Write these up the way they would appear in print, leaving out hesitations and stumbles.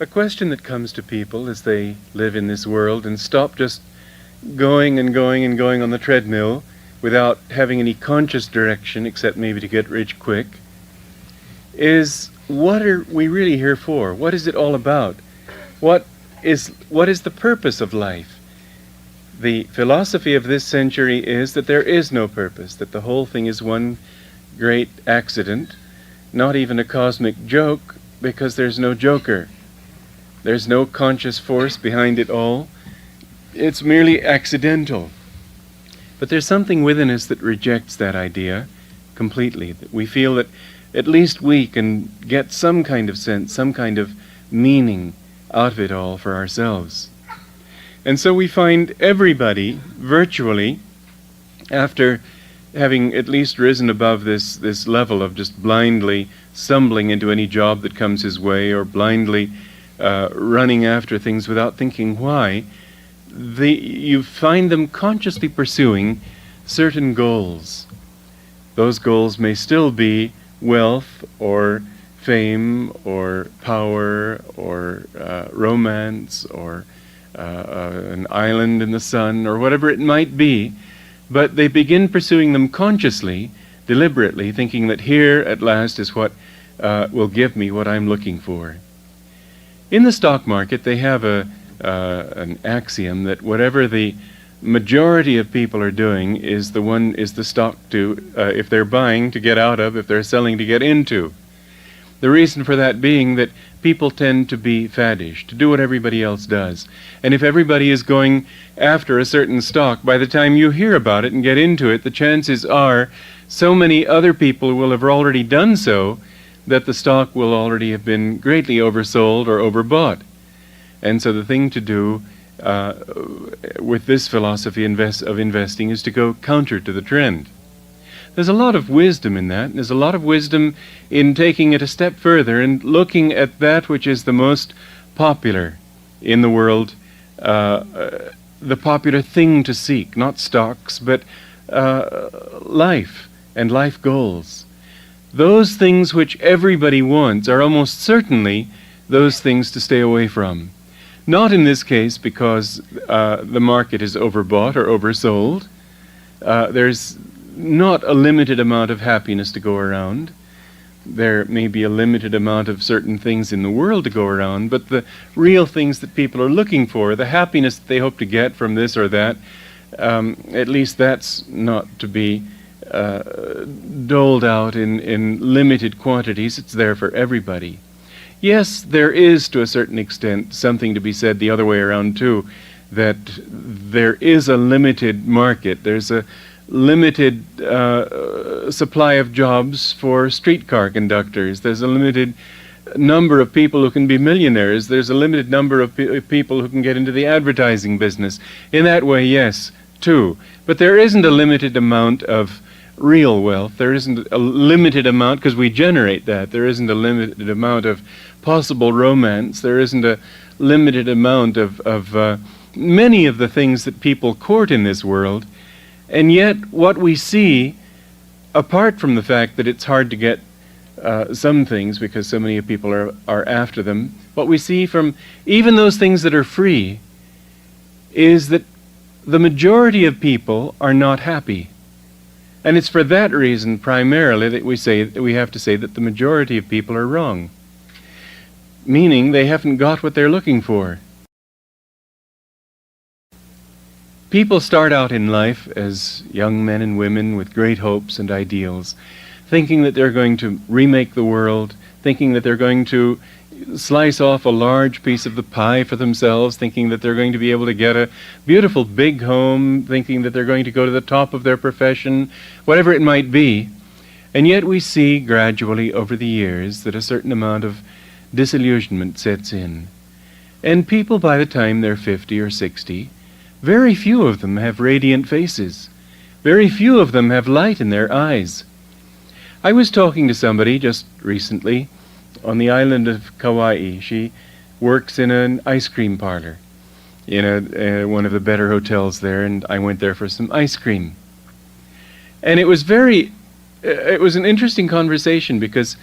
A question that comes to people as they live in this world and stop just going and going and going on the treadmill without having any conscious direction except maybe to get rich quick is, what are we really here for? What is it all about? What is the purpose of life? The philosophy of this century is that there is no purpose, that the whole thing is one great accident, not even a cosmic joke, because there's no joker. There's no conscious force behind it all. It's merely accidental. But there's something within us that rejects that idea completely, that we feel that at least we can get some kind of sense, some kind of meaning out of it all for ourselves. And so we find everybody, virtually, after having at least risen above this level of just blindly stumbling into any job that comes his way, or blindly running after things without thinking why, you find them consciously pursuing certain goals. Those goals may still be wealth, or fame, or power, or romance, or an island in the sun, or whatever it might be, but they begin pursuing them consciously, deliberately, thinking that here at last is what will give me what I'm looking for. In the stock market, they have an axiom that whatever the majority of people are doing is the stock to, if they're buying, to get out of, if they're selling, to get into. The reason for that being that people tend to be faddish, to do what everybody else does. And if everybody is going after a certain stock, by the time you hear about it and get into it, the chances are so many other people will have already done so that the stock will already have been greatly oversold or overbought. And so the thing to do with this philosophy of investing is to go counter to the trend. There's a lot of wisdom in that. There's a lot of wisdom in taking it a step further and looking at that which is the most popular in the world, the popular thing to seek, not stocks, but life and life goals. Those things which everybody wants are almost certainly those things to stay away from. Not in this case because the market is overbought or oversold. There's not a limited amount of happiness to go around. There may be a limited amount of certain things in the world to go around, but the real things that people are looking for, the happiness that they hope to get from this or that, at least that's not to be doled out in limited quantities. It's there for everybody. Yes, there is to a certain extent something to be said the other way around too, that there is a limited market. There's a limited supply of jobs for streetcar conductors. There's a limited number of people who can be millionaires. There's a limited number of people who can get into the advertising business. In that way, yes, too. But there isn't a limited amount of real wealth. There isn't a limited amount, because we generate that. There isn't a limited amount of possible romance. There isn't a limited amount of many of the things that people court in this world. And yet, what we see, apart from the fact that it's hard to get some things because so many people are after them, what we see from even those things that are free is that the majority of people are not happy. And it's for that reason, primarily, that we have to say that the majority of people are wrong, meaning they haven't got what they're looking for. People start out in life as young men and women with great hopes and ideals, thinking that they're going to remake the world, thinking that they're going to slice off a large piece of the pie for themselves, thinking that they're going to be able to get a beautiful big home, thinking that they're going to go to the top of their profession, whatever it might be. And yet we see gradually over the years that a certain amount of disillusionment sets in. And people, by the time they're 50 or 60, very few of them have radiant faces. Very few of them have light in their eyes. I was talking to somebody just recently on the island of Kauai. She works in an ice cream parlor in one of the better hotels there, and I went there for some ice cream. And it was an interesting conversation because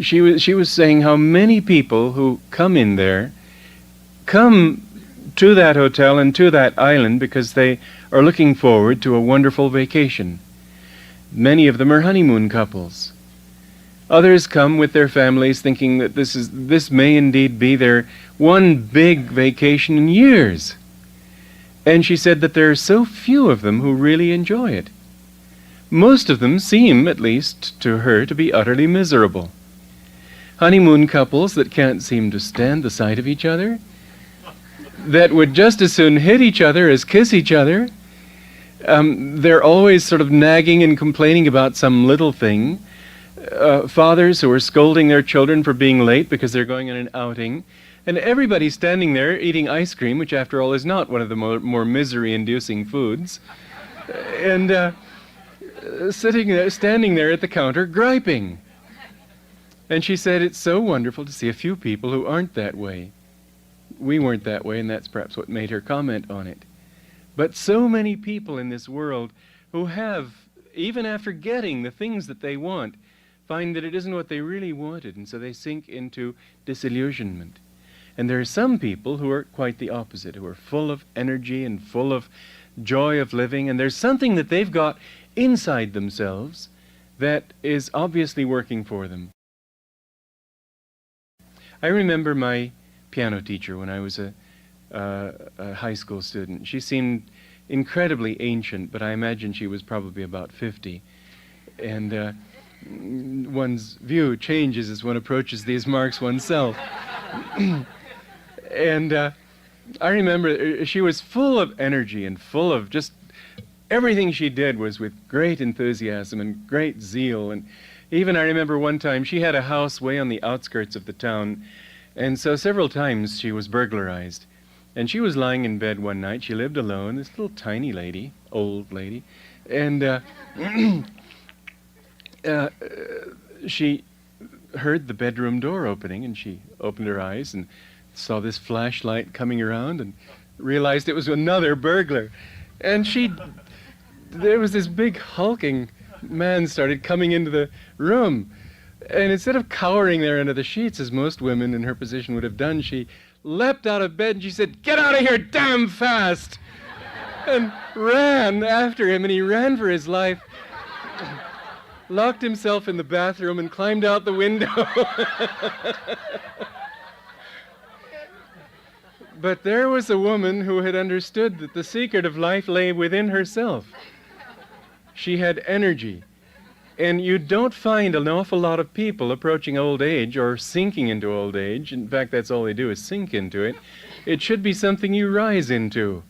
she was saying how many people who come in there come to that hotel and to that island because they are looking forward to a wonderful vacation. Many of them are honeymoon couples. Others come with their families thinking that this may indeed be their one big vacation in years. And she said that there are so few of them who really enjoy it. Most of them seem, at least to her, to be utterly miserable. Honeymoon couples that can't seem to stand the sight of each other, that would just as soon hit each other as kiss each other. They're always sort of nagging and complaining about some little thing. Fathers who are scolding their children for being late because they're going on an outing. And everybody's standing there eating ice cream, which after all is not one of the more misery-inducing foods. And standing there at the counter griping. And she said it's so wonderful to see a few people who aren't that way. We weren't that way, and that's perhaps what made her comment on it. But so many people in this world who have, even after getting the things that they want, find that it isn't what they really wanted, and so they sink into disillusionment. And there are some people who are quite the opposite, who are full of energy and full of joy of living, and there's something that they've got inside themselves that is obviously working for them. I remember my piano teacher when I was a high school student. She seemed incredibly ancient, but I imagine she was probably about 50. And one's view changes as one approaches these marks oneself. And I remember she was full of energy and full of just everything she did was with great enthusiasm and great zeal. And even I remember one time she had a house way on the outskirts of the town, and so several times she was burglarized. And she was lying in bed one night. She lived alone, this little tiny lady, old lady, and she heard the bedroom door opening, and she opened her eyes and saw this flashlight coming around and realized it was another burglar. And there was this big hulking man started coming into the room. And instead of cowering there under the sheets, as most women in her position would have done, she leapt out of bed and she said, "Get out of here damn fast!" and ran after him, and he ran for his life, locked himself in the bathroom and climbed out the window. But there was a woman who had understood that the secret of life lay within herself. She had energy. And you don't find an awful lot of people approaching old age or sinking into old age. In fact, that's all they do is sink into it. It should be something you rise into.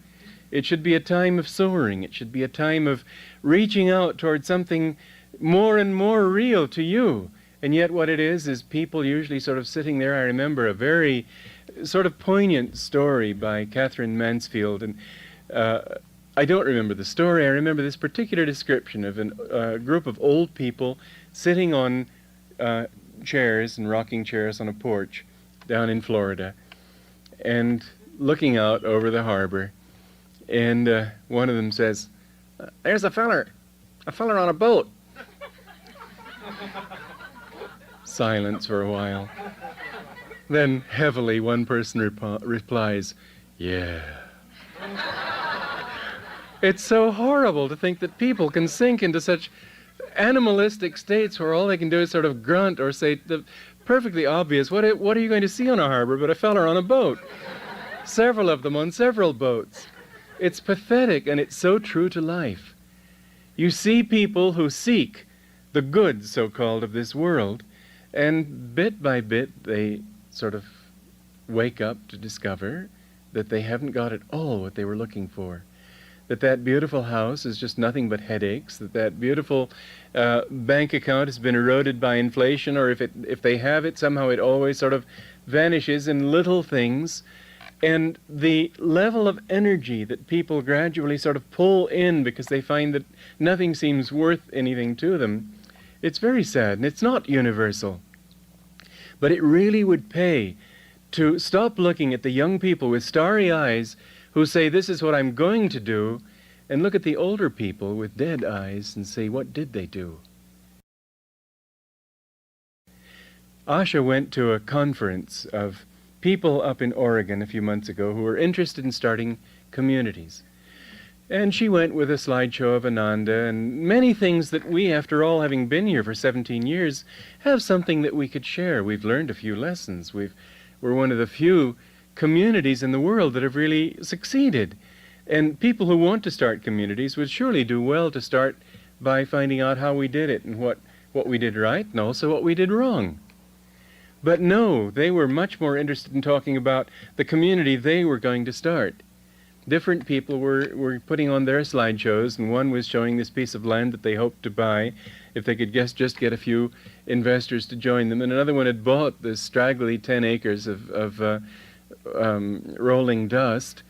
It should be a time of soaring. It should be a time of reaching out toward something more and more real to you. And yet what it is people usually sort of sitting there. I remember a very sort of poignant story by Catherine Mansfield, and I don't remember the story. I remember this particular description of a group of old people sitting on chairs and rocking chairs on a porch down in Florida and looking out over the harbor. And one of them says, "There's a feller on a boat." Silence for a while. Then heavily one person replies, "Yeah." It's so horrible to think that people can sink into such animalistic states where all they can do is sort of grunt or say the perfectly obvious, what are you going to see on a harbor but a feller on a boat? Several of them on several boats. It's pathetic, and it's so true to life. You see people who seek the good, so-called, of this world, and bit by bit they sort of wake up to discover that they haven't got at all what they were looking for. That beautiful house is just nothing but headaches, that beautiful bank account has been eroded by inflation, or if they have it, somehow it always sort of vanishes in little things. And the level of energy that people gradually sort of pull in because they find that nothing seems worth anything to them, it's very sad, and it's not universal. But it really would pay to stop looking at the young people with starry eyes who say, "This is what I'm going to do," and look at the older people with dead eyes and say, "What did they do?" Asha went to a conference of people up in Oregon a few months ago who were interested in starting communities. And she went with a slideshow of Ananda and many things that we, after all, having been here for 17 years, have something that we could share. We've learned a few lessons. We're one of the few communities in the world that have really succeeded. And people who want to start communities would surely do well to start by finding out how we did it and what we did right and also what we did wrong. But no, they were much more interested in talking about the community they were going to start. Different people were putting on their slideshows, and one was showing this piece of land that they hoped to buy if they could just get a few investors to join them. And another one had bought this straggly 10 acres of rolling dust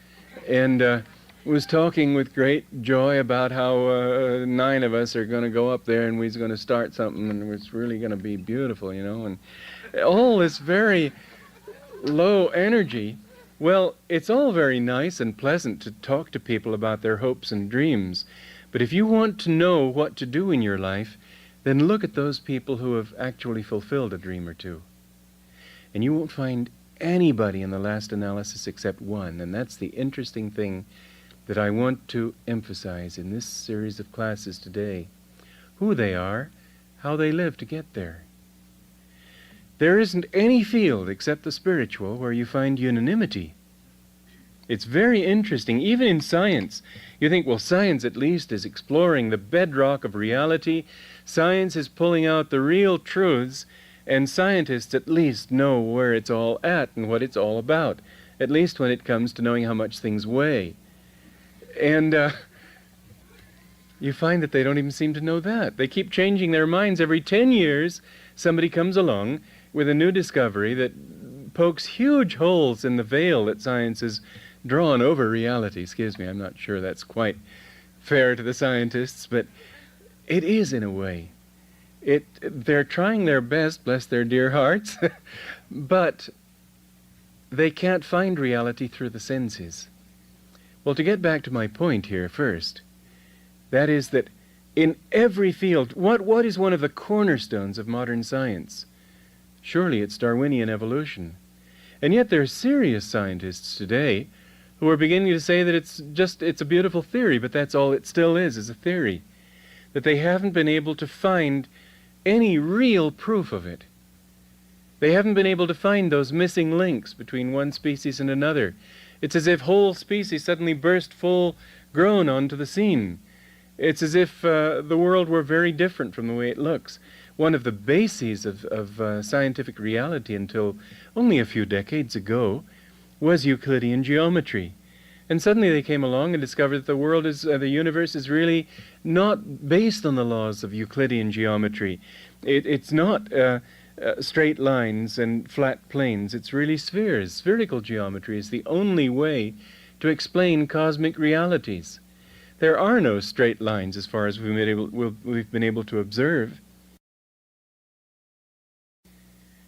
and was talking with great joy about how 9 of us are going to go up there and we're going to start something and it's really going to be beautiful, you know. And all this very low energy. Well, it's all very nice and pleasant to talk to people about their hopes and dreams, but if you want to know what to do in your life, then look at those people who have actually fulfilled a dream or two. And you won't find anybody in the last analysis except one, and that's the interesting thing that I want to emphasize in this series of classes today. Who they are, how they live to get there. There isn't any field except the spiritual where you find unanimity. It's very interesting, even in science. You think, well, science at least is exploring the bedrock of reality. Science is pulling out the real truths, and scientists at least know where it's all at and what it's all about, at least when it comes to knowing how much things weigh. And you find that they don't even seem to know that. They keep changing their minds. Every 10 years, somebody comes along with a new discovery that pokes huge holes in the veil that science has drawn over reality. Excuse me, I'm not sure that's quite fair to the scientists, but it is in a way. They're trying their best, bless their dear hearts, but they can't find reality through the senses. Well, to get back to my point here first, that is that in every field, what is one of the cornerstones of modern science? Surely it's Darwinian evolution. And yet there are serious scientists today who are beginning to say that it's a beautiful theory, but that's all it still is a theory. That they haven't been able to find any real proof of it. They haven't been able to find those missing links between one species and another. It's as if whole species suddenly burst full grown onto the scene. It's as if the world were very different from the way it looks. One of the bases of scientific reality until only a few decades ago was Euclidean geometry. And suddenly they came along and discovered that the universe is really not based on the laws of Euclidean geometry. It's not straight lines and flat planes. It's really spheres. Spherical geometry is the only way to explain cosmic realities. There are no straight lines as far as we've been able to observe.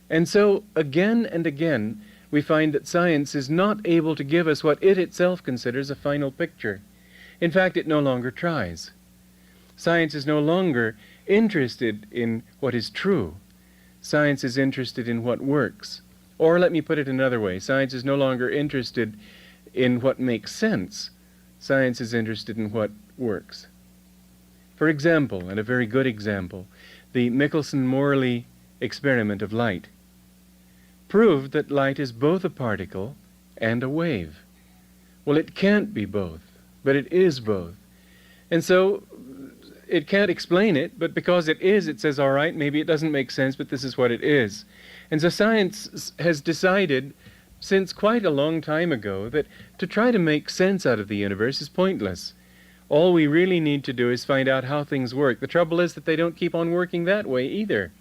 And so, again and again, we find that science is not able to give us what it itself considers a final picture. In fact, it no longer tries. Science is no longer interested in what is true. Science is interested in what works. Or let me put it another way, science is no longer interested in what makes sense. Science is interested in what works. For example, and a very good example, the Michelson-Morley experiment of light proved that light is both a particle and a wave. Well, it can't be both, but it is both. And so it can't explain it, but because it is, it says, all right, maybe it doesn't make sense, but this is what it is. And so science has decided since quite a long time ago that to try to make sense out of the universe is pointless. All we really need to do is find out how things work. The trouble is that they don't keep on working that way either.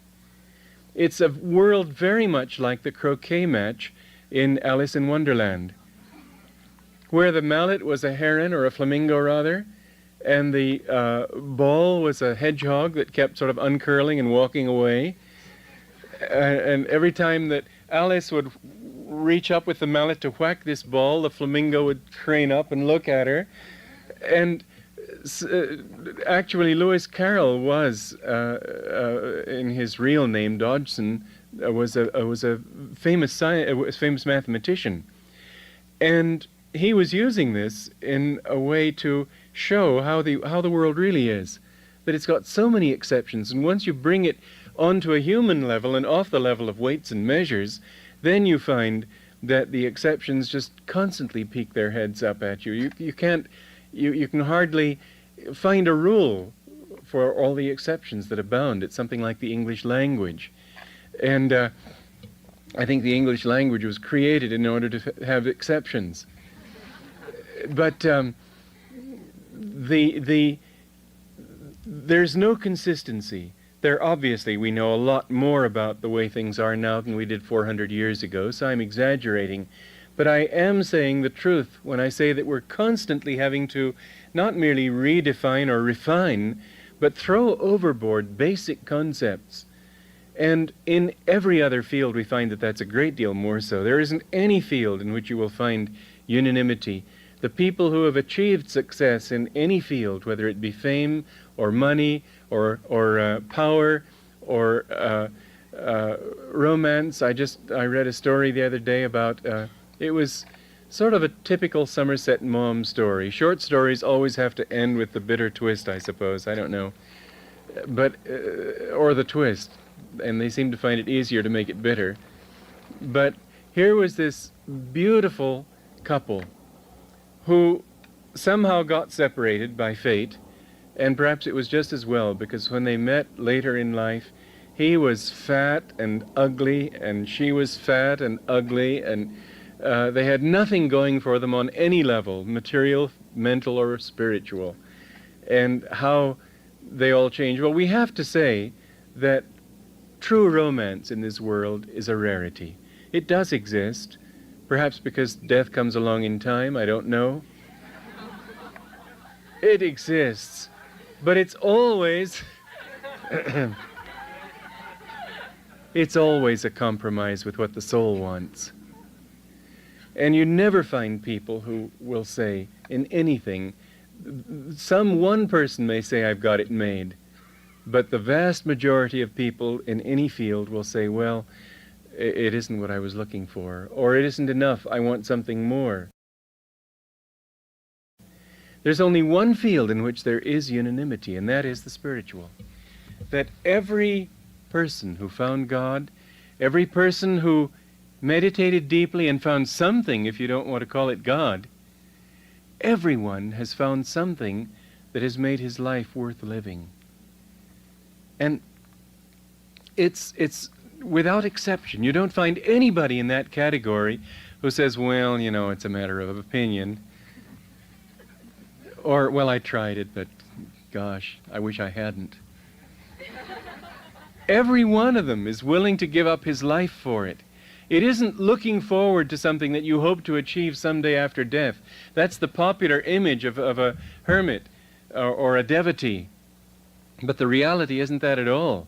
It's a world very much like the croquet match in Alice in Wonderland, where the mallet was a heron, or a flamingo rather, and the ball was a hedgehog that kept sort of uncurling and walking away. And every time that Alice would reach up with the mallet to whack this ball, the flamingo would crane up and look at her. And actually, Lewis Carroll was, in his real name, Dodgson, was a famous mathematician, and he was using this in a way to show how the world really is, that it's got so many exceptions, and once you bring it onto a human level and off the level of weights and measures, then you find that the exceptions just constantly peek their heads up at you. You can hardly find a rule for all the exceptions that abound. It's something like the English language. And I think the English language was created in order to have exceptions. But there's no consistency. Obviously, we know a lot more about the way things are now than we did 400 years ago, so I'm exaggerating. But I am saying the truth when I say that we're constantly having to not merely redefine or refine, but throw overboard basic concepts. And in every other field we find that that's a great deal more so. There isn't any field in which you will find unanimity. The people who have achieved success in any field, whether it be fame or money or power or romance. I read a story the other day about, it was sort of a typical Somerset Maugham story. Short stories always have to end with the bitter twist, I suppose. I don't know. But, or the twist. And they seem to find it easier to make it bitter. But here was this beautiful couple who somehow got separated by fate, and perhaps it was just as well, because when they met later in life, he was fat and ugly, and she was fat and ugly, and they had nothing going for them on any level, material, mental, or spiritual. And how they all changed. Well, we have to say that true romance in this world is a rarity. It does exist, perhaps because death comes along in time, I don't know. It exists, but it's always it's always a compromise with what the soul wants. And you never find people who will say in anything, one person may say, I've got it made, but the vast majority of people in any field will say, well, it isn't what I was looking for, or it isn't enough, I want something more. There's only one field in which there is unanimity, and that is the spiritual. That every person who found God, every person who meditated deeply and found something, if you don't want to call it God, everyone has found something that has made his life worth living. And it's without exception. You don't find anybody in that category who says, well, you know, it's a matter of opinion. Or, well, I tried it, but gosh, I wish I hadn't. Every one of them is willing to give up his life for it. It isn't looking forward to something that you hope to achieve someday after death. That's the popular image of a hermit or a devotee. But the reality isn't that at all.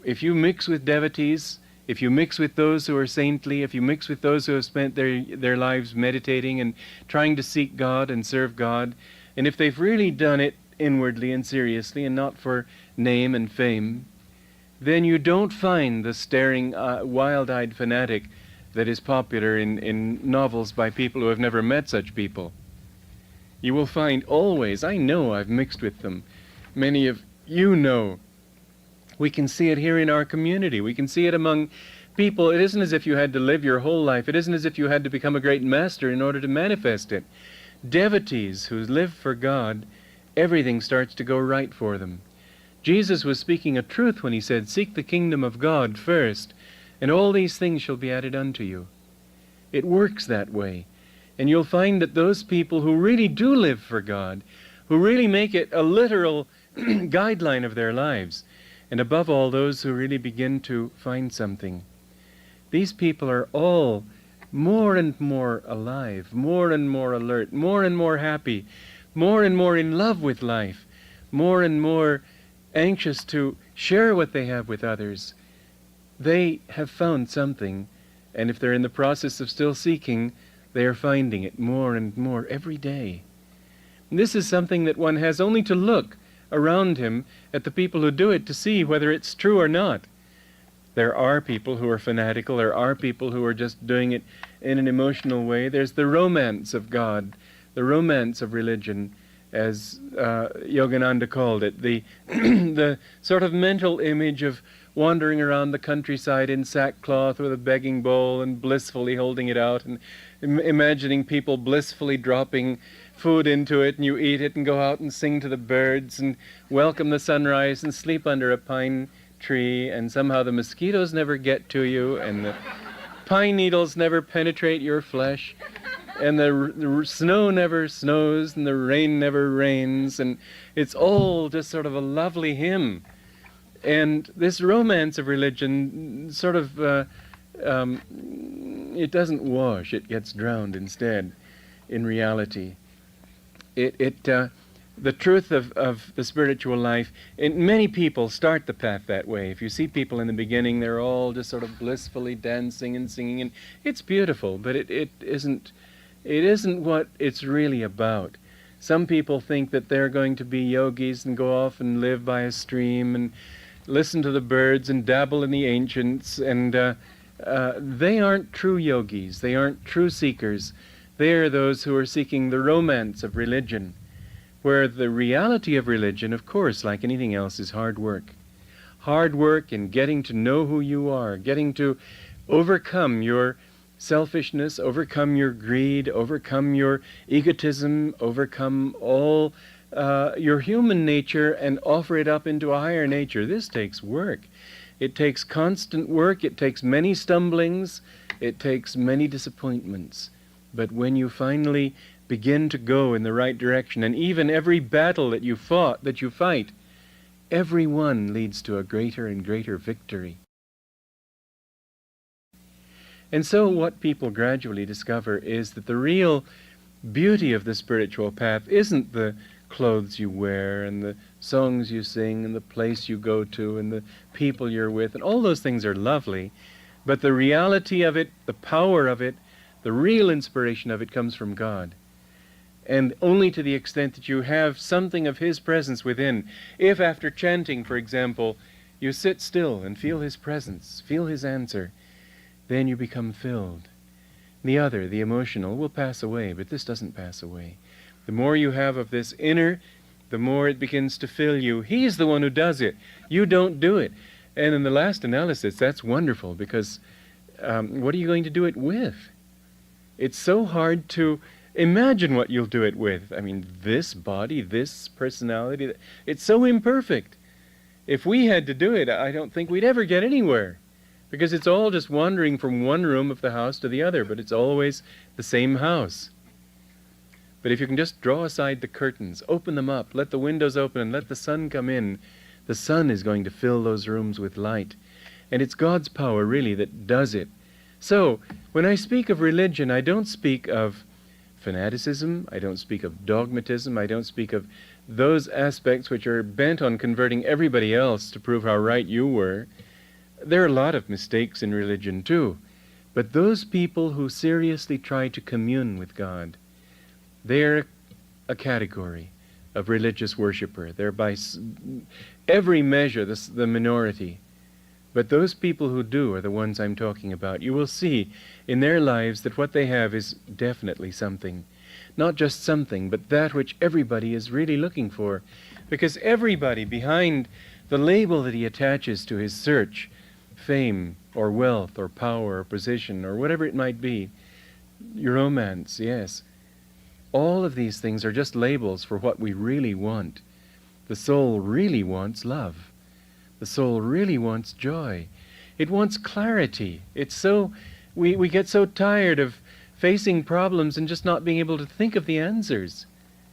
If you mix with devotees, if you mix with those who are saintly, if you mix with those who have spent their lives meditating and trying to seek God and serve God, and if they've really done it inwardly and seriously and not for name and fame, then you don't find the staring, wild-eyed fanatic that is popular in novels by people who have never met such people. You will find always, I know I've mixed with them, many of you know. We can see it here in our community. We can see it among people. It isn't as if you had to live your whole life. It isn't as if you had to become a great master in order to manifest it. Devotees who live for God, everything starts to go right for them. Jesus was speaking a truth when he said, seek the kingdom of God first, and all these things shall be added unto you. It works that way. And you'll find that those people who really do live for God, who really make it a literal guideline of their lives, and above all, those who really begin to find something, these people are all more and more alive, more and more alert, more and more happy, more and more in love with life, more and more anxious to share what they have with others. They have found something, and if they're in the process of still seeking, they are finding it more and more every day. And this is something that one has only to look around him at the people who do it to see whether it's true or not. There are people who are fanatical. There are people who are just doing it in an emotional way. There's the romance of God, the romance of religion, as Yogananda called it, the the sort of mental image of wandering around the countryside in sackcloth with a begging bowl and blissfully holding it out and imagining people blissfully dropping food into it, and you eat it and go out and sing to the birds and welcome the sunrise and sleep under a pine tree, and somehow the mosquitoes never get to you and the pine needles never penetrate your flesh, and the snow never snows and the rain never rains, and it's all just sort of a lovely hymn. And this romance of religion sort of it doesn't wash, it gets drowned instead in reality. The truth of the spiritual life, and many people start the path that way. If you see people in the beginning, they're all just sort of blissfully dancing and singing, and it's beautiful, but it isn't what it's really about. Some people think that they're going to be yogis and go off and live by a stream and listen to the birds and dabble in the ancients, and they aren't true yogis, they aren't true seekers. They are those who are seeking the romance of religion, where the reality of religion, of course, like anything else, is hard work. Hard work in getting to know who you are, getting to overcome your selfishness, overcome your greed, overcome your egotism, overcome all your human nature and offer it up into a higher nature. This takes work. It takes constant work. It takes many stumblings. It takes many disappointments. But when you finally begin to go in the right direction, and even every battle that you fight, every one leads to a greater and greater victory. And so what people gradually discover is that the real beauty of the spiritual path isn't the clothes you wear and the songs you sing and the place you go to and the people you're with, and all those things are lovely, but the reality of it, the power of it, the real inspiration of it comes from God. And only to the extent that you have something of His presence within. If after chanting, for example, you sit still and feel His presence, feel His answer, then you become filled. The other, the emotional, will pass away, but this doesn't pass away. The more you have of this inner, the more it begins to fill you. He's the one who does it. You don't do it. And in the last analysis, that's wonderful, because what are you going to do it with? It's so hard to imagine what you'll do it with. I mean, this body, this personality, it's so imperfect. If we had to do it, I don't think we'd ever get anywhere, because it's all just wandering from one room of the house to the other, but it's always the same house. But if you can just draw aside the curtains, open them up, let the windows open and let the sun come in, the sun is going to fill those rooms with light. And it's God's power, really, that does it. So, when I speak of religion, I don't speak of fanaticism, I don't speak of dogmatism, I don't speak of those aspects which are bent on converting everybody else to prove how right you were. There are a lot of mistakes in religion too, but those people who seriously try to commune with God, they're a category of religious worshipper. They're by every measure the minority. But those people who do are the ones I'm talking about. You will see in their lives that what they have is definitely something. Not just something, but that which everybody is really looking for. Because everybody behind the label that he attaches to his search, fame or wealth or power or position or whatever it might be, romance, yes, all of these things are just labels for what we really want. The soul really wants love. The soul really wants joy. It wants clarity. It's so, we get so tired of facing problems and just not being able to think of the answers.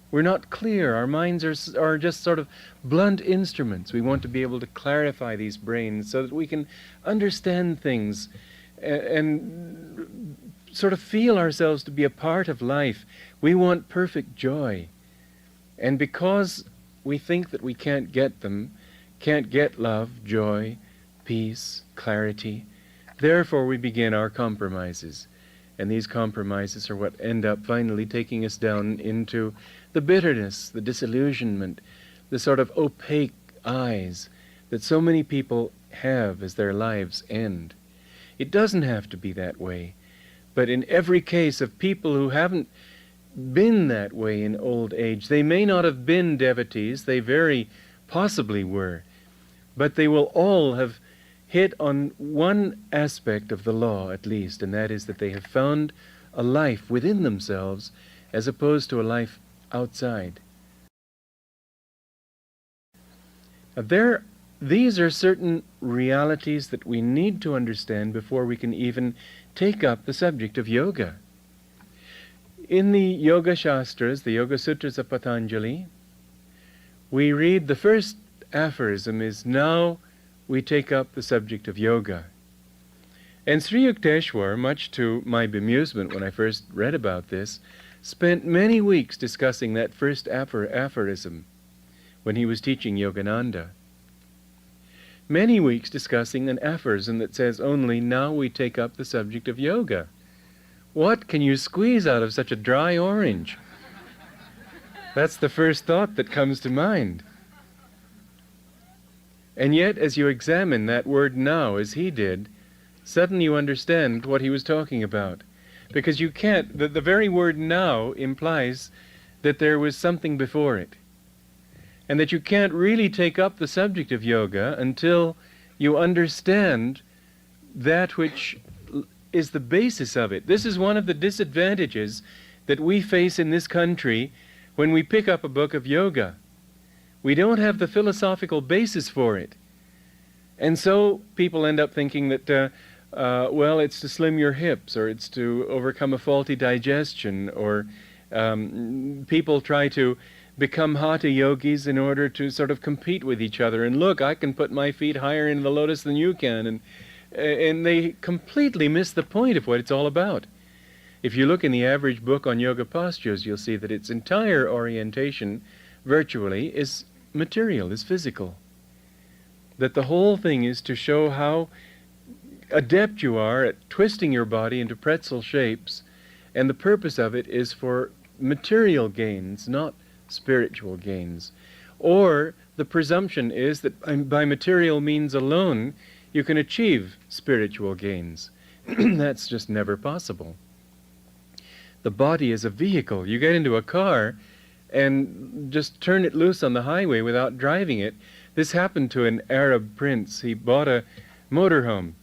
We're not clear. Our minds are just sort of blunt instruments. We want to be able to clarify these brains so that we can understand things and sort of feel ourselves to be a part of life. We want perfect joy. And because we think that we can't get them, can't get love, joy, peace, clarity, therefore we begin our compromises. And these compromises are what end up finally taking us down into the bitterness, the disillusionment, the sort of opaque eyes that so many people have as their lives end. It doesn't have to be that way. But in every case of people who haven't been that way in old age, they may not have been devotees, they very possibly were, but they will all have hit on one aspect of the law at least, and that is that they have found a life within themselves as opposed to a life outside. These are certain realities that we need to understand before we can even take up the subject of yoga. In the Yoga Shastras, the Yoga Sutras of Patanjali, we read the first aphorism is, "Now we take up the subject of yoga." And Sri Yukteswar, much to my bemusement when I first read about this, spent many weeks discussing that first aphorism when he was teaching Yogananda. Many weeks discussing an aphorism that says only, "Now we take up the subject of yoga." What can you squeeze out of such a dry orange? That's the first thought that comes to mind. And yet, as you examine that word "now," as he did, suddenly you understand what he was talking about. Because you can't, the very word "now" implies that there was something before it. And that you can't really take up the subject of yoga until you understand that which is the basis of it. This is one of the disadvantages that we face in this country when we pick up a book of yoga. We don't have the philosophical basis for it. And so people end up thinking that, well, it's to slim your hips, or it's to overcome a faulty digestion, or people try to become hatha yogis in order to sort of compete with each other. And look, I can put my feet higher in the lotus than you can. And they completely miss the point of what it's all about. If you look in the average book on yoga postures, you'll see that its entire orientation, virtually, is material, is physical. That the whole thing is to show how adept you are at twisting your body into pretzel shapes, and the purpose of it is for material gains, not spiritual gains. Or the presumption is that by material means alone you can achieve spiritual gains. That's just never possible. The body is a vehicle. You get into a car and just turn it loose on the highway without driving it. This happened to an Arab prince. He bought a motorhome,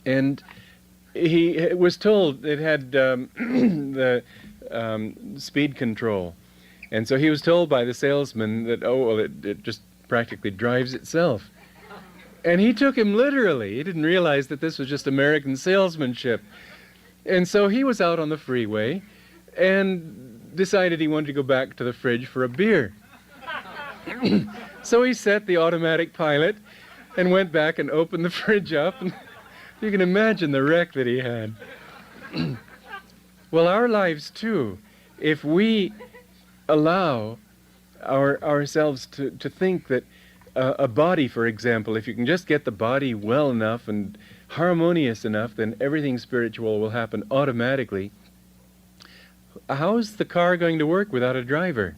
and he was told it had the speed control. And so he was told by the salesman that, oh, well, it just practically drives itself. And he took him literally. He didn't realize that this was just American salesmanship. And so he was out on the freeway and decided he wanted to go back to the fridge for a beer. So he set the automatic pilot and went back and opened the fridge up. And you can imagine the wreck that he had. Well, our lives too, if we allow ourselves to think that a body, for example, if you can just get the body well enough and harmonious enough, then everything spiritual will happen automatically. How's the car going to work without a driver?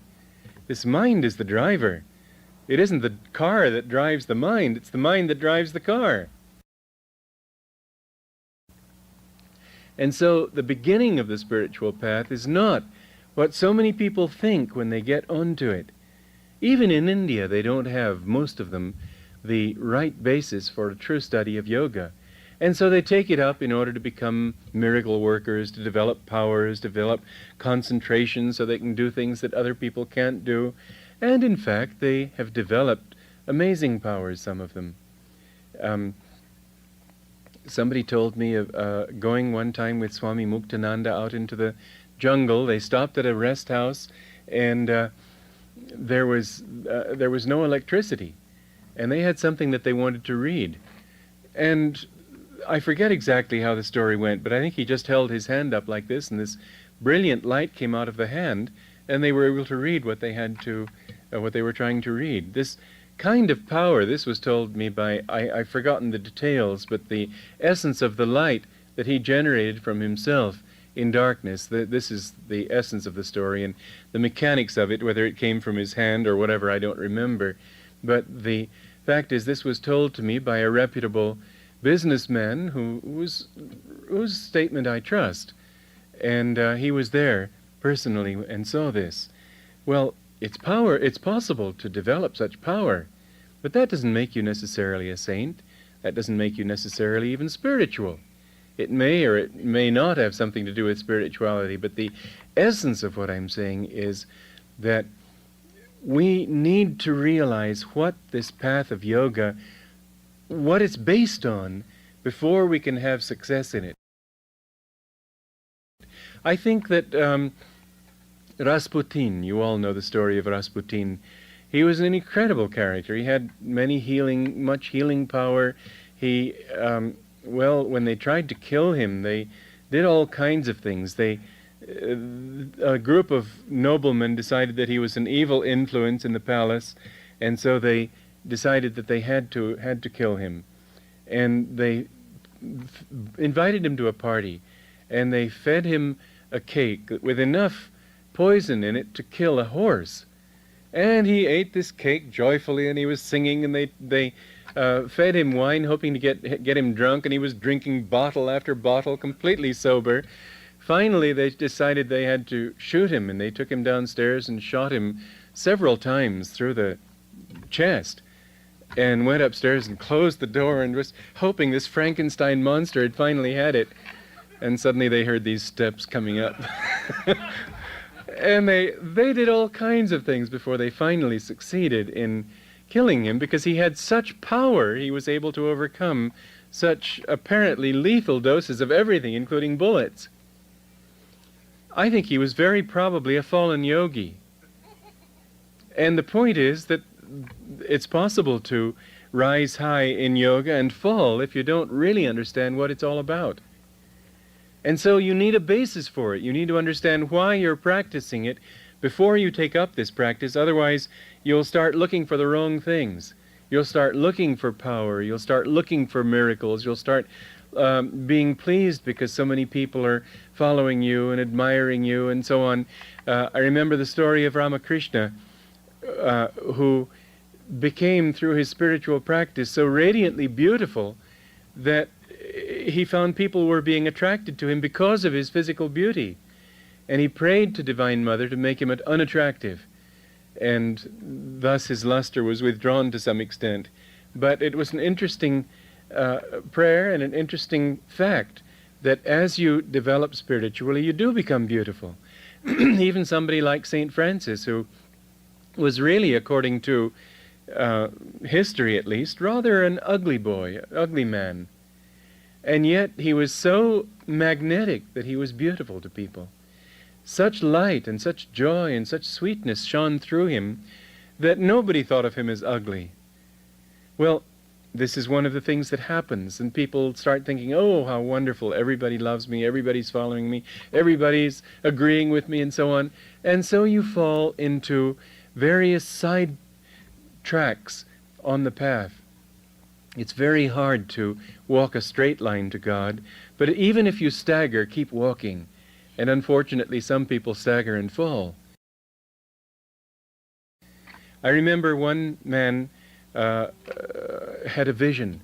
This mind is the driver. It isn't the car that drives the mind, it's the mind that drives the car. And so the beginning of the spiritual path is not what so many people think when they get onto it. Even in India, they don't have, most of them, the right basis for a true study of yoga. And so they take it up in order to become miracle workers, to develop powers, develop concentration so they can do things that other people can't do. And in fact, they have developed amazing powers, some of them. Somebody told me of going one time with Swami Muktananda out into the jungle. They stopped at a rest house, and there was no electricity, and they had something that they wanted to read. And I forget exactly how the story went, but I think he just held his hand up like this, and this brilliant light came out of the hand, and they were able to read what they had to, what they were trying to read. This kind of power, this was told me by, I've forgotten the details, but the essence of the light that he generated from himself in darkness, this is the essence of the story, and the mechanics of it, whether it came from his hand or whatever, I don't remember, but the Fact is, this was told to me by a reputable businessman whose statement I trust. And he was there personally and saw this. Well, it's possible to develop such power, but that doesn't make you necessarily a saint. That doesn't make you necessarily even spiritual. It may or it may not have something to do with spirituality, but the essence of what I'm saying is that we need to realize what this path of yoga, what it's based on, before we can have success in it. I think that Rasputin, you all know the story of Rasputin. He was an incredible character. He had much healing power. He, when they tried to kill him, they did all kinds of things. A group of noblemen decided that he was an evil influence in the palace, and so they decided that they had to kill him. And they invited him to a party, and they fed him a cake with enough poison in it to kill a horse. And he ate this cake joyfully, and he was singing, and they fed him wine, hoping to get him drunk, and he was drinking bottle after bottle, completely sober. Finally, they decided they had to shoot him, and they took him downstairs and shot him several times through the chest, and went upstairs and closed the door and was hoping this Frankenstein monster had finally had it. And suddenly they heard these steps coming up. And they did all kinds of things before they finally succeeded in killing him, because he had such power. He was able to overcome such apparently lethal doses of everything, including bullets. I think he was very probably a fallen yogi. And the point is that it's possible to rise high in yoga and fall if you don't really understand what it's all about. And so you need a basis for it. You need to understand why you're practicing it before you take up this practice. Otherwise, you'll start looking for the wrong things. You'll start looking for power. You'll start looking for miracles. You'll start being pleased because so many people are following you and admiring you and so on. I remember the story of Ramakrishna, who became, through his spiritual practice, so radiantly beautiful that he found people were being attracted to him because of his physical beauty. And he prayed to Divine Mother to make him unattractive. And thus his luster was withdrawn to some extent. But it was an interesting prayer and an interesting fact that as you develop spiritually, you do become beautiful. Even somebody like St. Francis, who was really, according to history at least, rather an ugly boy, ugly man. And yet he was so magnetic that he was beautiful to people. Such light and such joy and such sweetness shone through him that nobody thought of him as ugly. Well, this is one of the things that happens, and people start thinking, oh, how wonderful, everybody loves me, everybody's following me, everybody's agreeing with me, and so on. And so you fall into various side tracks on the path. It's very hard to walk a straight line to God, but even if you stagger, keep walking. And unfortunately, some people stagger and fall. I remember one man had a vision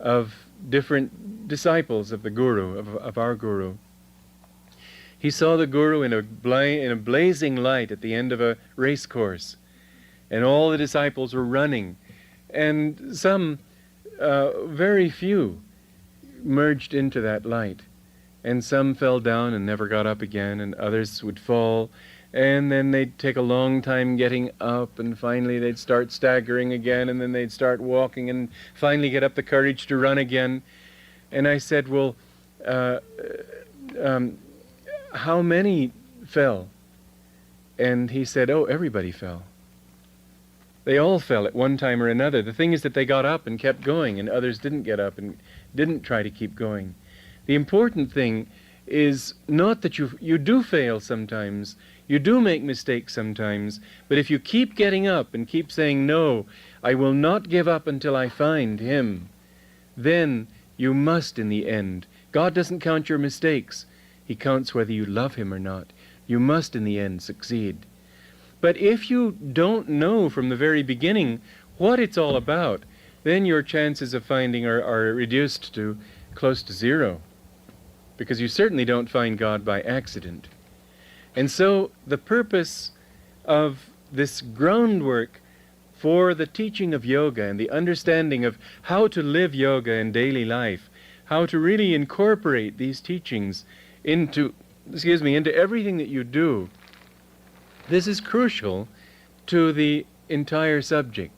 of different disciples of the Guru, of our Guru. He saw the Guru in a blazing light at the end of a race course, and all the disciples were running, and some very few merged into that light, and some fell down and never got up again, and others would fall, and then they'd take a long time getting up, and finally they'd start staggering again, and then they'd start walking, and finally get up the courage to run again. And I said, well, how many fell? And he said, oh, everybody fell. They all fell at one time or another. The thing is that they got up and kept going, and others didn't get up and didn't try to keep going. The important thing is not that you do fail sometimes, you do make mistakes sometimes, but if you keep getting up and keep saying, no, I will not give up until I find Him, then you must in the end. God doesn't count your mistakes. He counts whether you love Him or not. You must in the end succeed. But if you don't know from the very beginning what it's all about, then your chances of finding are reduced to close to zero, because you certainly don't find God by accident. And so the purpose of this groundwork for the teaching of yoga and the understanding of how to live yoga in daily life, how to really incorporate these teachings into everything that you do, this is crucial to the entire subject.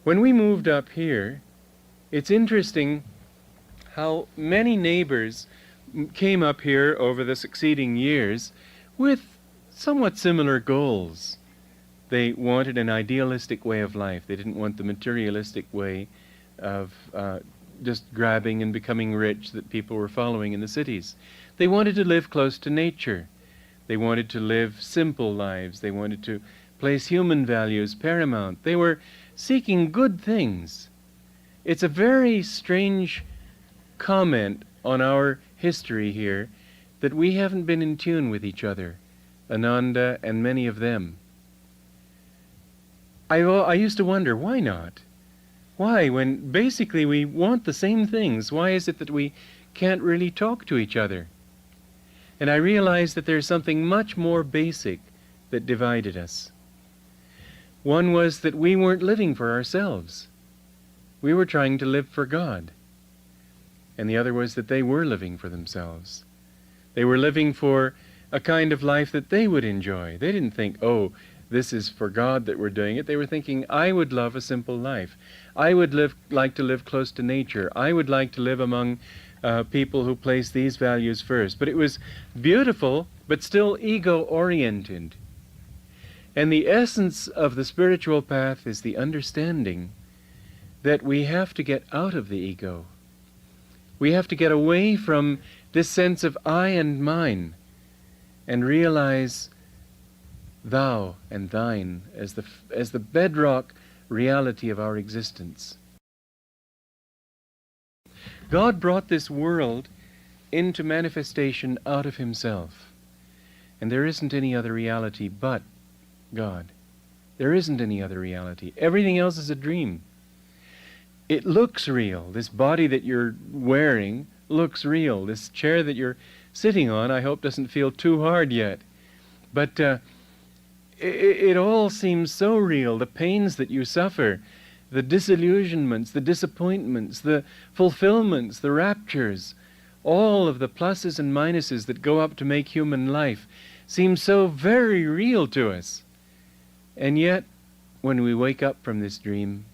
When we moved up here, it's interesting how many neighbors came up here over the succeeding years with somewhat similar goals. They wanted an idealistic way of life. They didn't want the materialistic way of just grabbing and becoming rich that people were following in the cities. They wanted to live close to nature. They wanted to live simple lives. They wanted to place human values paramount. They were seeking good things. It's a very strange comment on our history here that we haven't been in tune with each other, Ananda and many of them. I used to wonder, why not? Why, when basically we want the same things, why is it that we can't really talk to each other? And I realized that there's something much more basic that divided us. One was that we weren't living for ourselves. We were trying to live for God. And the other was that they were living for themselves. They were living for a kind of life that they would enjoy. They didn't think, oh, this is for God that we're doing it. They were thinking, I would love a simple life. I would like to live close to nature. I would like to live among people who place these values first. But it was beautiful, but still ego-oriented. And the essence of the spiritual path is the understanding that we have to get out of the ego. We have to get away from this sense of I and mine and realize thou and thine as the bedrock reality of our existence. God brought this world into manifestation out of himself. And there isn't any other reality but God. There isn't any other reality. Everything else is a dream. It looks real. This body that you're wearing looks real. This chair that you're sitting on, I hope, doesn't feel too hard yet. But it all seems so real. The pains that you suffer, the disillusionments, the disappointments, the fulfillments, the raptures, all of the pluses and minuses that go up to make human life seem so very real to us. And yet, when we wake up from this dream,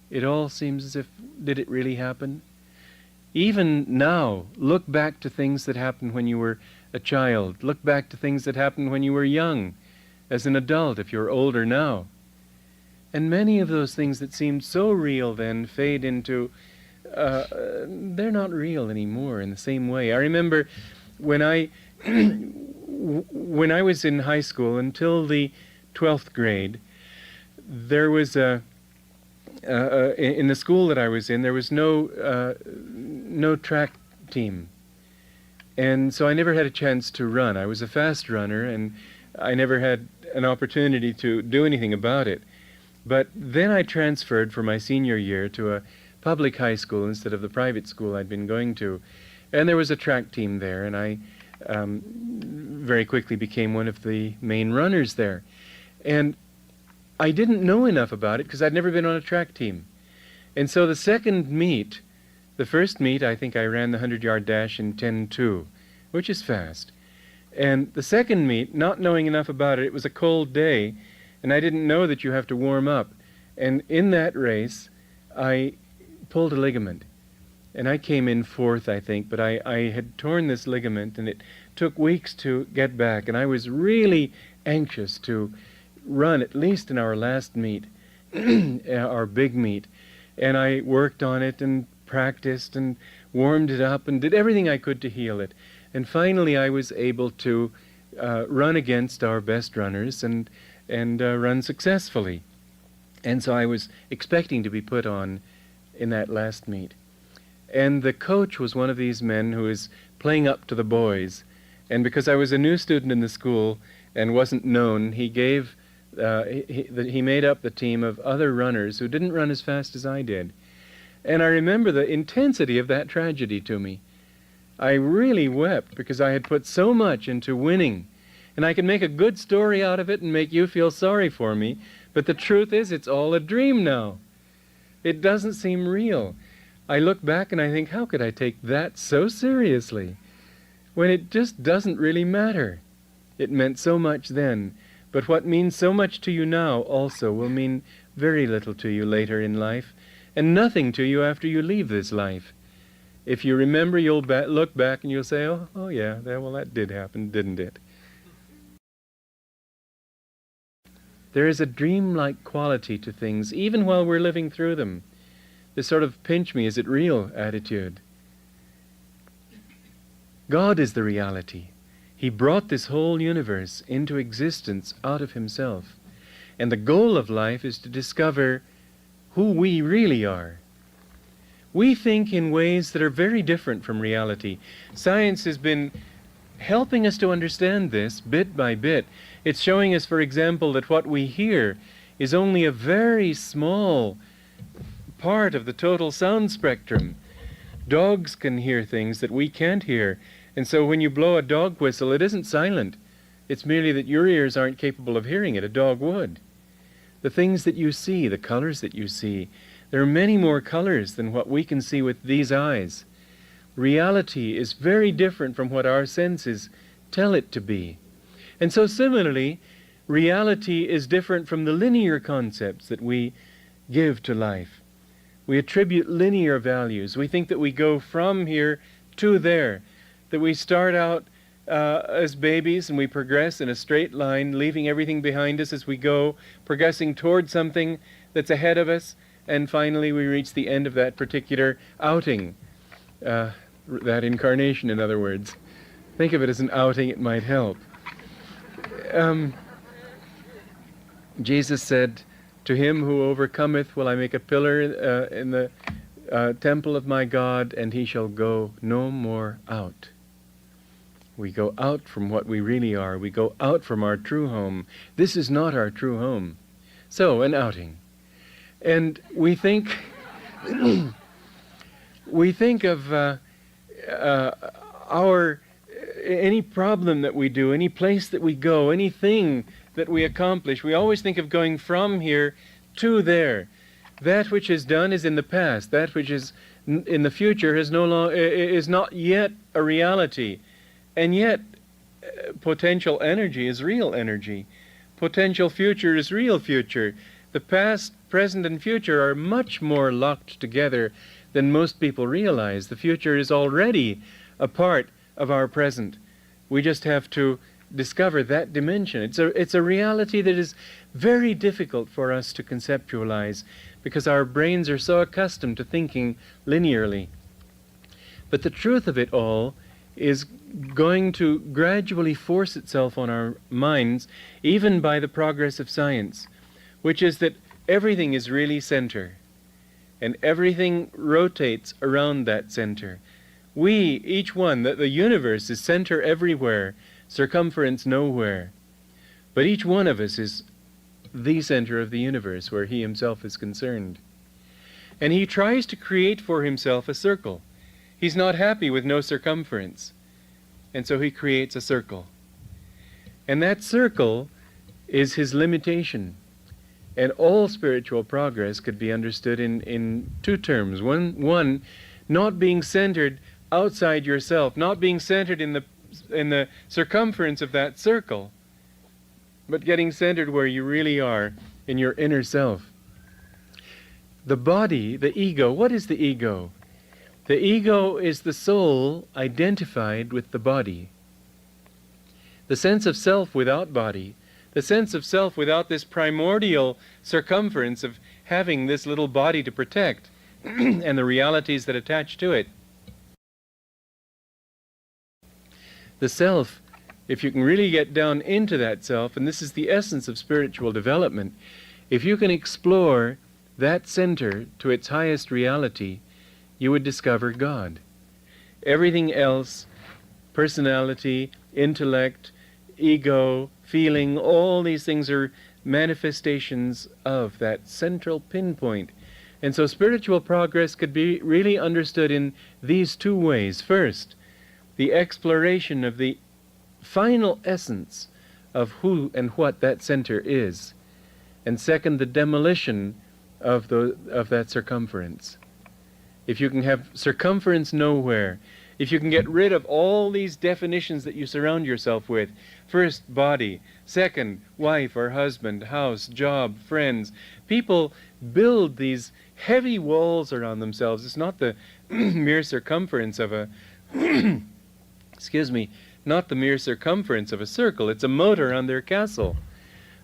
it all seems as if, did it really happen? Even now, look back to things that happened when you were a child. Look back to things that happened when you were young, as an adult, if you're older now. And many of those things that seemed so real then fade into, they're not real anymore in the same way. I remember when I was in high school until the 12th grade, there was in the school that I was in, there was no track team. And so I never had a chance to run. I was a fast runner, and I never had an opportunity to do anything about it. But then I transferred for my senior year to a public high school instead of the private school I'd been going to. And there was a track team there, and I very quickly became one of the main runners there. And I didn't know enough about it because I'd never been on a track team. And so the second meet, the first meet, I think I ran the 100-yard dash in 10:2, which is fast. And the second meet, not knowing enough about it, it was a cold day, and I didn't know that you have to warm up. And in that race, I pulled a ligament. And I came in fourth, I think, but I had torn this ligament, and it took weeks to get back. And I was really anxious to run, at least in our last meet, our big meet. And I worked on it and practiced and warmed it up and did everything I could to heal it. And finally I was able to run against our best runners and run successfully. And so I was expecting to be put on in that last meet. And the coach was one of these men who was playing up to the boys. And because I was a new student in the school and wasn't known, he gave He made up the team of other runners who didn't run as fast as I did. And I remember the intensity of that tragedy to me. I really wept because I had put so much into winning. And I can make a good story out of it and make you feel sorry for me, but the truth is it's all a dream now. It doesn't seem real. I look back and I think, how could I take that so seriously when it just doesn't really matter? It meant so much then, but what means so much to you now also will mean very little to you later in life, and nothing to you after you leave this life. If you remember, you'll look back and you'll say, oh yeah, well that did happen, didn't it? There is a dreamlike quality to things, even while we're living through them. This sort of pinch me, is it real attitude. God is the reality. He brought this whole universe into existence out of himself. And the goal of life is to discover who we really are. We think in ways that are very different from reality. Science has been helping us to understand this bit by bit. It's showing us, for example, that what we hear is only a very small part of the total sound spectrum. Dogs can hear things that we can't hear. And so when you blow a dog whistle, it isn't silent. It's merely that your ears aren't capable of hearing it. A dog would. The things that you see, the colors that you see, there are many more colors than what we can see with these eyes. Reality is very different from what our senses tell it to be. And so similarly, reality is different from the linear concepts that we give to life. We attribute linear values. We think that we go from here to there, that we start out as babies and we progress in a straight line, leaving everything behind us as we go, progressing toward something that's ahead of us, and finally we reach the end of that particular outing, that incarnation, in other words. Think of it as an outing, it might help. Jesus said, "To him who overcometh will I make a pillar in the temple of my God, and he shall go no more out." We go out from what we really are. We go out from our true home. This is not our true home. So, an outing. And we think of any problem that we do, any place that we go, anything that we accomplish. We always think of going from here to there. That which is done is in the past. That which is in the future is not yet a reality. And yet, potential energy is real energy. Potential future is real future. The past, present, and future are much more locked together than most people realize. The future is already a part of our present. We just have to discover that dimension. It's a reality that is very difficult for us to conceptualize because our brains are so accustomed to thinking linearly. But the truth of it all is going to gradually force itself on our minds, even by the progress of science, which is that everything is really center, and everything rotates around that center. We, each one, the universe is center everywhere, circumference nowhere. But each one of us is the center of the universe where he himself is concerned. And he tries to create for himself a circle. He's not happy with no circumference. And so he creates a circle. And that circle is his limitation. And all spiritual progress could be understood in two terms. One, not being centered outside yourself, not being centered in the circumference of that circle, but getting centered where you really are, in your inner self. The body, the ego, what is the ego? The ego is the soul identified with the body. The sense of self without body, the sense of self without this primordial circumference of having this little body to protect and the realities that attach to it. The self, if you can really get down into that self, and this is the essence of spiritual development, if you can explore that center to its highest reality, you would discover God. Everything else, personality, intellect, ego, feeling, all these things are manifestations of that central pinpoint. And so spiritual progress could be really understood in these two ways. First, the exploration of the final essence of who and what that center is. And second, the demolition of that circumference. If you can have circumference nowhere, if you can get rid of all these definitions that you surround yourself with, first, body, second, wife or husband, house, job, friends, people build these heavy walls around themselves. It's not the mere circumference of a excuse me, not the mere circumference of a circle. It's a moat around their castle,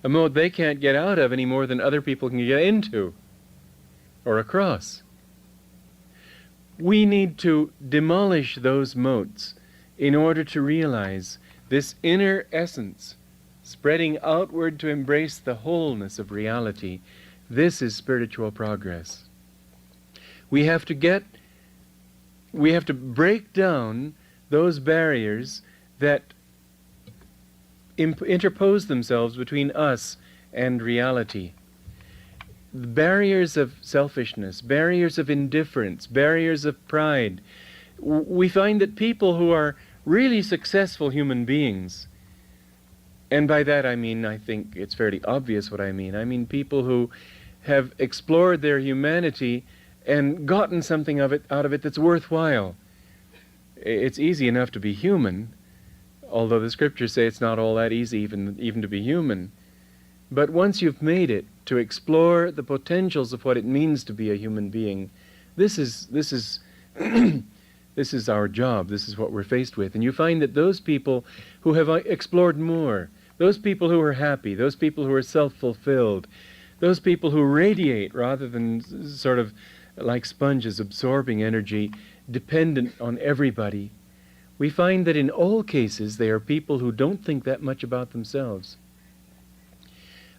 a moat they can't get out of any more than other people can get into or across. We need to demolish those moats in order to realize this inner essence spreading outward to embrace the wholeness of reality. This is spiritual progress. We have to break down those barriers that interpose themselves between us and reality. Barriers of selfishness, barriers of indifference, barriers of pride. We find that people who are really successful human beings, and by that I mean, I think it's fairly obvious what I mean. I mean people who have explored their humanity and gotten something out of it that's worthwhile. It's easy enough to be human, although the scriptures say it's not all that easy even to be human. But once you've made it, to explore the potentials of what it means to be a human being, this is this is our job. This is what we're faced with. And you find that those people who have explored more, those people who are happy, those people who are self-fulfilled, those people who radiate rather than sort of like sponges absorbing energy, dependent on everybody, we find that in all cases they are people who don't think that much about themselves.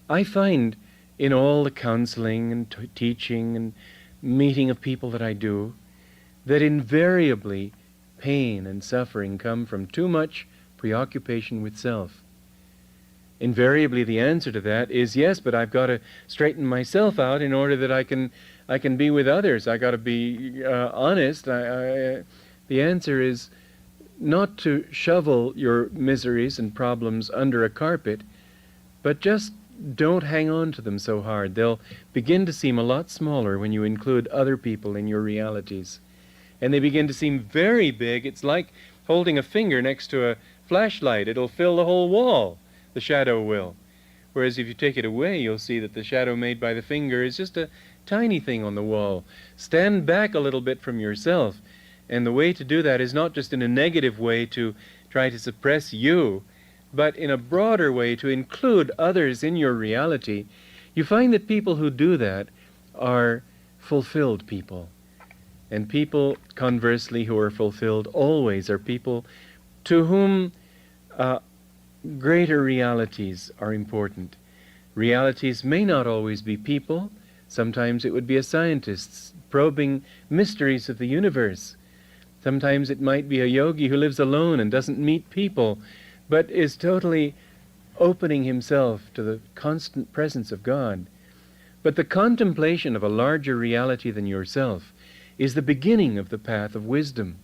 I find in all the counseling and teaching and meeting of people that I do, that invariably pain and suffering come from too much preoccupation with self. Invariably the answer to that is, yes, but I've got to straighten myself out in order that I can be with others. I got to be honest. The answer is not to shovel your miseries and problems under a carpet, but just don't hang on to them so hard. They'll begin to seem a lot smaller when you include other people in your realities. And they begin to seem very big. It's like holding a finger next to a flashlight. It'll fill the whole wall, the shadow will. Whereas if you take it away, you'll see that the shadow made by the finger is just a tiny thing on the wall. Stand back a little bit from yourself. And the way to do that is not just in a negative way to try to suppress you, but in a broader way to include others in your reality. You find that people who do that are fulfilled people. And people, conversely, who are fulfilled always are people to whom greater realities are important. Realities may not always be people. Sometimes it would be a scientist probing mysteries of the universe. Sometimes it might be a yogi who lives alone and doesn't meet people, but is totally opening himself to the constant presence of God. But the contemplation of a larger reality than yourself is the beginning of the path of wisdom.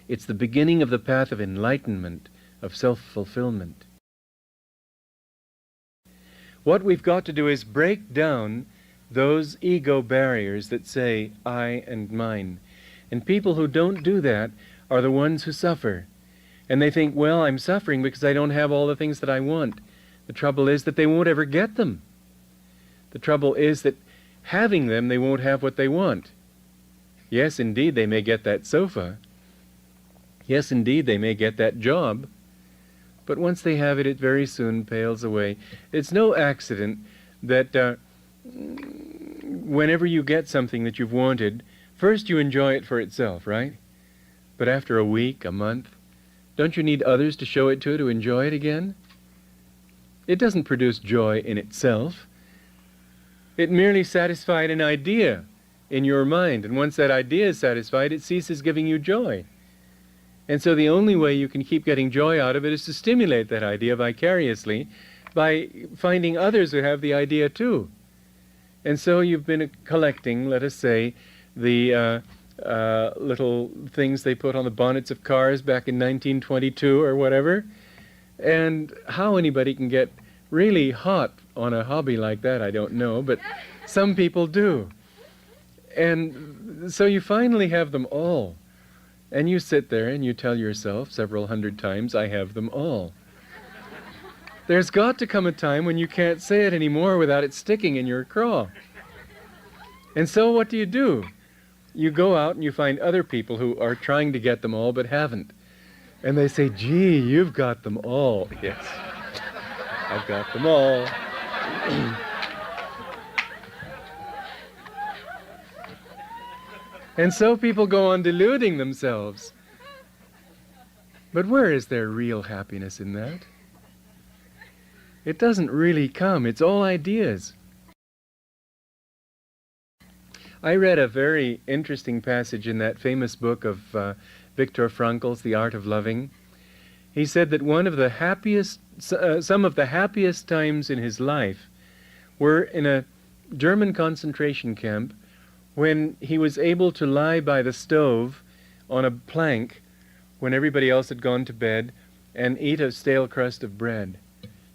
It's the beginning of the path of enlightenment, of self-fulfillment. What we've got to do is break down those ego barriers that say, I and mine. And people who don't do that are the ones who suffer. And they think, well, I'm suffering because I don't have all the things that I want. The trouble is that they won't ever get them. The trouble is that having them, they won't have what they want. Yes, indeed, they may get that sofa. Yes, indeed, they may get that job. But once they have it, it very soon pales away. It's no accident that whenever you get something that you've wanted, first you enjoy it for itself, right? But after a week, a month, don't you need others to show it to enjoy it again? It doesn't produce joy in itself. It merely satisfied an idea in your mind, and once that idea is satisfied, it ceases giving you joy. And so the only way you can keep getting joy out of it is to stimulate that idea vicariously by finding others who have the idea too. And so you've been collecting, let us say, the little things they put on the bonnets of cars back in 1922 or whatever. And how anybody can get really hot on a hobby like that, I don't know, but some people do. And so you finally have them all. And you sit there and you tell yourself several hundred times, I have them all. There's got to come a time when you can't say it anymore without it sticking in your craw. And so what do? You go out and you find other people who are trying to get them all but haven't. And they say, gee, you've got them all. Yes, I've got them all. And so people go on deluding themselves. But where is their real happiness in that? It doesn't really come. It's all ideas. I read a very interesting passage in that famous book of Viktor Frankl's The Art of Loving. He said that some of the happiest times in his life were in a German concentration camp when he was able to lie by the stove on a plank when everybody else had gone to bed and eat a stale crust of bread.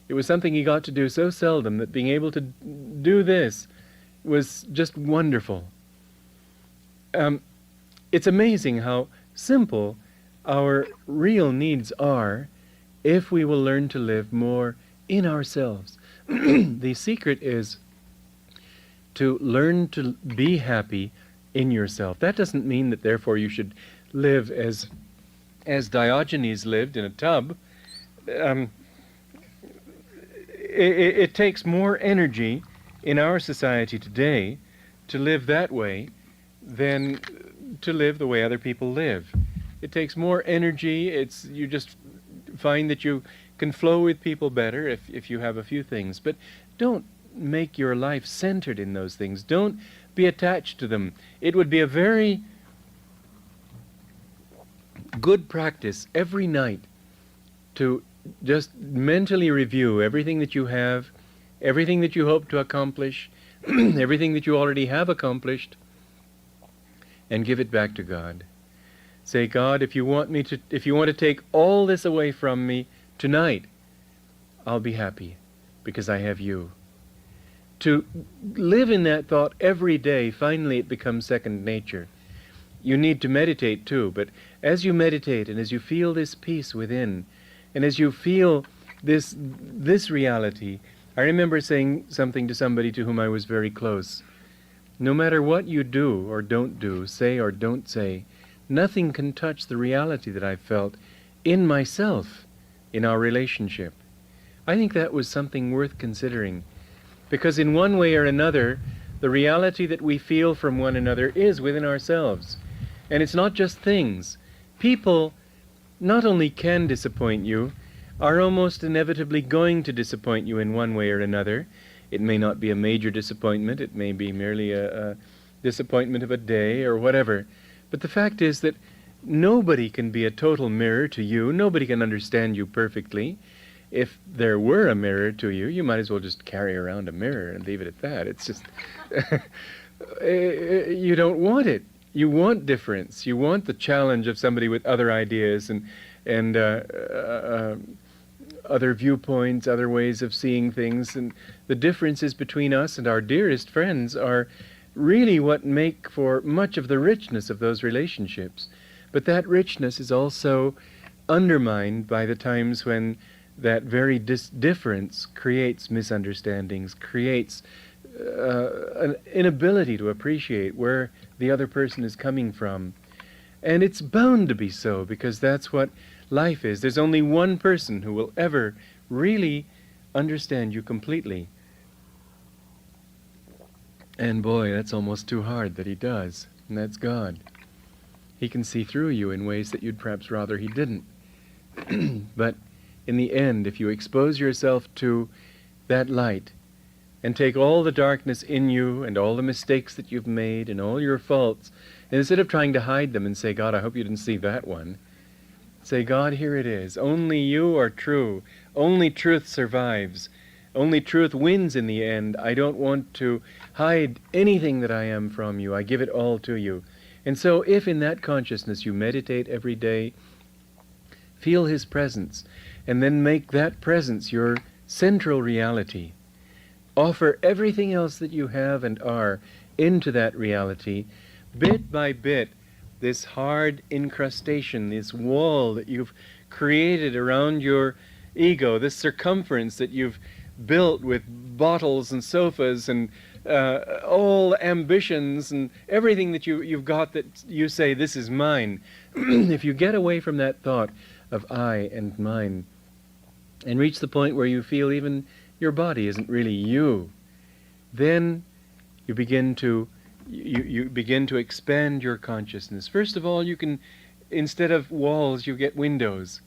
It was something he got to do so seldom that being able to do this was just wonderful. It's amazing how simple our real needs are if we will learn to live more in ourselves. The secret is to learn to be happy in yourself. That doesn't mean that therefore you should live as Diogenes lived in a tub. It takes more energy in our society today to live that way than to live the way other people live. It takes more energy. You just find that you can flow with people better if you have a few things. But don't make your life centered in those things. Don't be attached to them. It would be a very good practice every night to just mentally review everything that you have, everything that you hope to accomplish, everything that you already have accomplished, and give it back to God. Say, God, if you want to take all this away from me tonight, I'll be happy because I have you. To live in that thought every day, finally it becomes second nature. You need to meditate too, but as you meditate and as you feel this peace within, and as you feel this reality, I remember saying something to somebody to whom I was very close. No matter what you do or don't do, say or don't say, nothing can touch the reality that I felt in myself in our relationship. I think that was something worth considering, because in one way or another, the reality that we feel from one another is within ourselves. And it's not just things. People not only can disappoint you, are almost inevitably going to disappoint you in one way or another. It may not be a major disappointment, it may be merely a disappointment of a day or whatever. But the fact is that nobody can be a total mirror to you, nobody can understand you perfectly. If there were a mirror to you, you might as well just carry around a mirror and leave it at that. It's just, you don't want it. You want difference. You want the challenge of somebody with other ideas and other viewpoints, other ways of seeing things. And the differences between us and our dearest friends are really what make for much of the richness of those relationships. But that richness is also undermined by the times when that very difference creates misunderstandings, creates an inability to appreciate where the other person is coming from. And it's bound to be so, because that's what life is. There's only one person who will ever really understand you completely. And boy, that's almost too hard that he does, and that's God. He can see through you in ways that you'd perhaps rather he didn't. But in the end, if you expose yourself to that light, and take all the darkness in you and all the mistakes that you've made and all your faults, and instead of trying to hide them and say, God, I hope you didn't see that one, say, God, here it is. Only you are true. Only truth survives. Only truth wins in the end. I don't want to hide anything that I am from you. I give it all to you. And so if in that consciousness you meditate every day, feel His presence, and then make that presence your central reality, offer everything else that you have and are into that reality, bit by bit, this hard incrustation, this wall that you've created around your ego, this circumference that you've built with bottles and sofas and all ambitions and everything that you've got that you say, this is mine. If you get away from that thought of I and mine and reach the point where you feel even your body isn't really you, then you begin to expand your consciousness. First of all, you can, instead of walls, you get windows.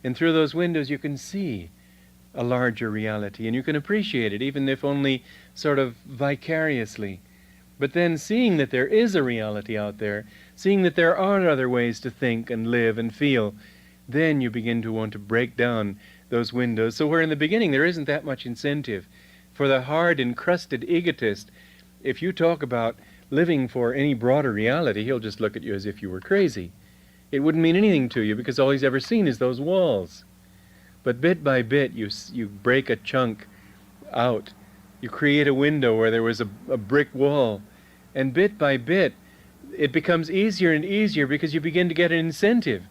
And through those windows you can see a larger reality, and you can appreciate it, even if only sort of vicariously. But then seeing that there is a reality out there, seeing that there are other ways to think and live and feel, then you begin to want to break down those windows. So where in the beginning there isn't that much incentive for the hard, encrusted egotist, if you talk about living for any broader reality, he'll just look at you as if you were crazy. It wouldn't mean anything to you because all he's ever seen is those walls. But bit by bit, you break a chunk out. You create a window where there was a brick wall. And bit by bit, it becomes easier and easier because you begin to get an incentive.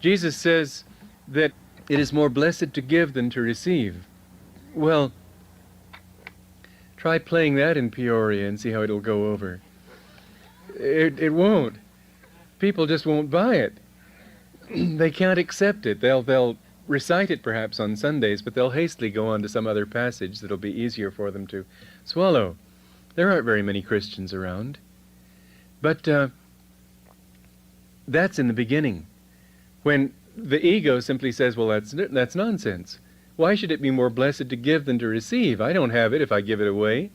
Jesus says that it is more blessed to give than to receive. Well, try playing that in Peoria and see how it'll go over. It won't. People just won't buy it. They can't accept it. They'll recite it perhaps on Sundays, but they'll hastily go on to some other passage that'll be easier for them to swallow. There aren't very many Christians around. But that's in the beginning, when the ego simply says, well, that's nonsense. Why should it be more blessed to give than to receive? I don't have it if I give it away.